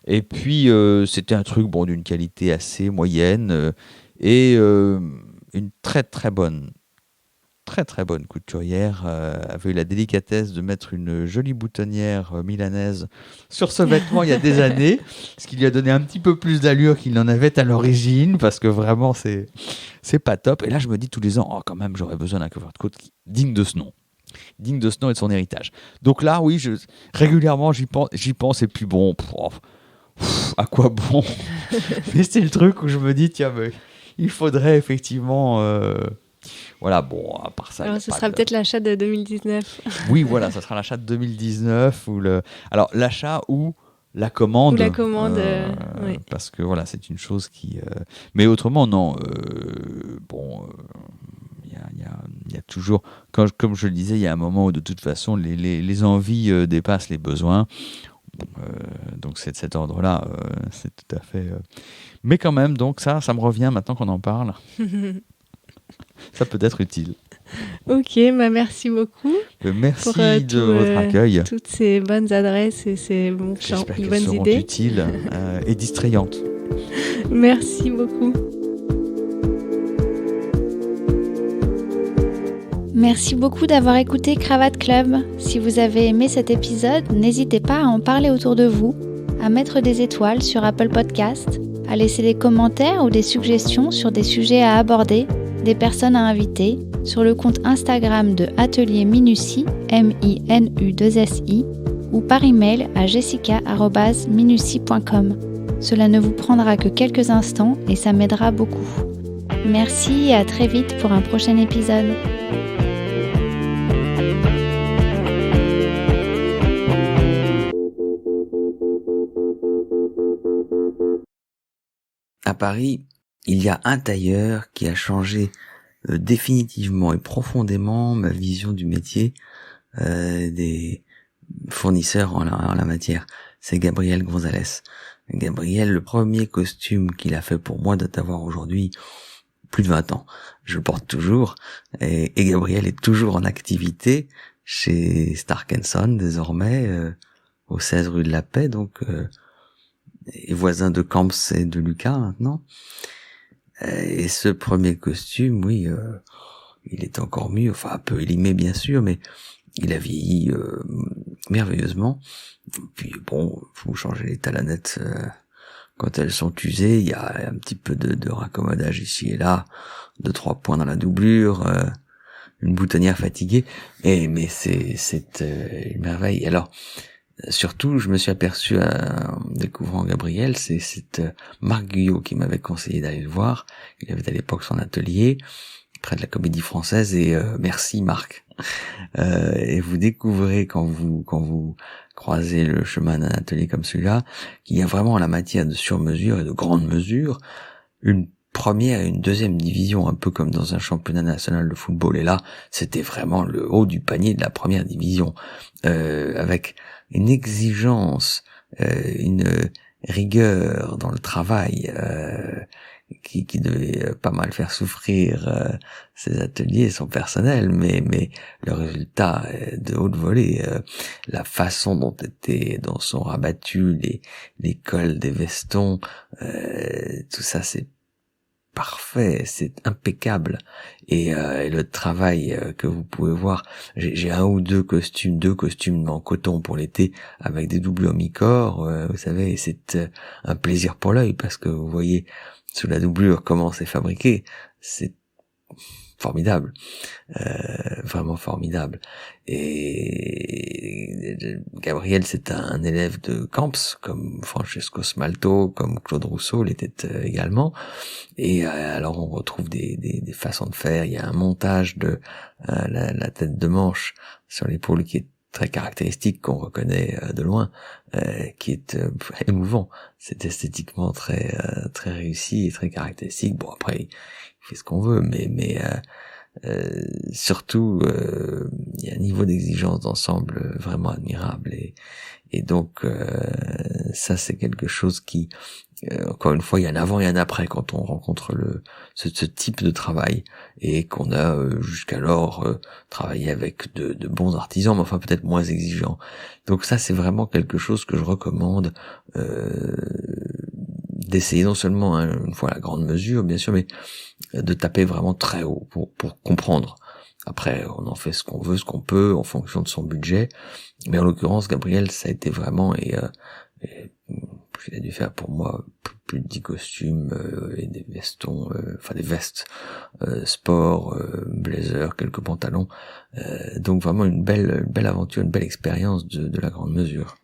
A: Et puis, c'était un truc d'une qualité assez moyenne, et une très très bonne couturière avait eu la délicatesse de mettre une jolie boutonnière milanaise sur ce vêtement il y a des années, ce qui lui a donné un petit peu plus d'allure qu'il n'en avait à l'origine, parce que vraiment c'est pas top. Et là je me dis tous les ans, quand même j'aurais besoin d'un covered coat digne de ce nom et de son héritage. Donc là oui, régulièrement j'y pense, et puis à quoi bon? Mais c'est le truc où je me dis, tiens, mais il faudrait effectivement Voilà, bon, à part ça...
C: Alors, ce sera peut-être l'achat de 2019.
A: Oui, voilà, ça sera l'achat de 2019, alors l'achat ou la commande.
C: Ou la commande, oui.
A: Parce que voilà, c'est une chose qui... Mais autrement, non. Il y a toujours... Comme je le disais, il y a un moment où de toute façon, les envies dépassent les besoins. Donc c'est de cet ordre-là, c'est tout à fait... Mais quand même, donc ça me revient maintenant qu'on en parle. Ça peut être utile.
C: Ok, merci beaucoup.
A: Merci
C: pour,
A: de votre accueil.
C: Toutes ces bonnes adresses et ces
A: J'espère qu'elles
C: bonnes
A: seront
C: idées.
A: utiles et distrayantes.
C: Merci beaucoup.
B: Merci beaucoup d'avoir écouté Cravate Club. Si vous avez aimé cet épisode, n'hésitez pas à en parler autour de vous, à mettre des étoiles sur Apple Podcast, à laisser des commentaires ou des suggestions sur des sujets à aborder, des personnes à inviter, sur le compte Instagram de Atelier Minutie, MINU2SI, ou par email à jessica@minutie.com. Cela ne vous prendra que quelques instants et ça m'aidera beaucoup. Merci et à très vite pour un prochain épisode.
D: À Paris, il y a un tailleur qui a changé définitivement et profondément ma vision du métier des fournisseurs en la matière. C'est Gabriel Gonzalez. Gabriel, le premier costume qu'il a fait pour moi doit avoir aujourd'hui plus de 20 ans. Je le porte toujours et Gabriel est toujours en activité chez Stark & Son désormais au 16 rue de la Paix, donc et voisin de Camps et de Lucas maintenant. Et ce premier costume, oui, il est encore mieux, enfin un peu élimé bien sûr, mais il a vieilli merveilleusement. Puis bon, faut changer les talonnettes quand elles sont usées. Il y a un petit peu de raccommodage ici et là, 2-3 points dans la doublure, une boutonnière fatiguée. Mais c'est une merveille. Alors surtout, je me suis aperçu en découvrant Gabriel, c'est Marc Guyot qui m'avait conseillé d'aller le voir. Il avait à l'époque son atelier près de la Comédie Française et merci Marc. Et vous découvrez quand vous croisez le chemin d'un atelier comme celui-là qu'il y a vraiment en la matière de sur-mesure et de grande mesure une première et une deuxième division, un peu comme dans un championnat national de football. Et là, c'était vraiment le haut du panier de la première division, avec une exigence, une rigueur dans le travail qui devait pas mal faire souffrir ses ateliers, son personnel, mais le résultat de haute volée, la façon dont sont rabattus les cols des vestons, tout ça c'est parfait, c'est impeccable. Et le travail que vous pouvez voir, j'ai un ou deux costumes en coton pour l'été avec des doublures mi-corps, vous savez, et c'est un plaisir pour l'œil parce que vous voyez sous la doublure comment c'est fabriqué, c'est formidable, vraiment formidable. Et Gabriel, c'est un élève de Camps, comme Francesco Smalto, comme Claude Rousseau l'était également. Et alors on retrouve des façons de faire. Il y a un montage de la tête de manche sur l'épaule qui est très caractéristique, qu'on reconnaît de loin, qui est émouvant. C'est esthétiquement très réussi et très caractéristique. Bon, après, il fait ce qu'on veut, mais surtout, il y a un niveau d'exigence d'ensemble vraiment admirable. Et donc, ça, c'est quelque chose qui, encore une fois, il y a un avant et un après quand on rencontre ce type de travail et qu'on a jusqu'alors travaillé avec de bons artisans, mais enfin peut-être moins exigeants. Donc ça, c'est vraiment quelque chose que je recommande d'essayer, non seulement une fois la grande mesure, bien sûr, mais de taper vraiment très haut pour comprendre. Après, on en fait ce qu'on veut, ce qu'on peut, en fonction de son budget. Mais en l'occurrence, Gabriel, ça a été vraiment, et il a dû faire pour moi plus de 10 costumes et des vestons, enfin des vestes, sport, blazer, quelques pantalons. Donc vraiment une belle aventure, une belle expérience de la grande mesure.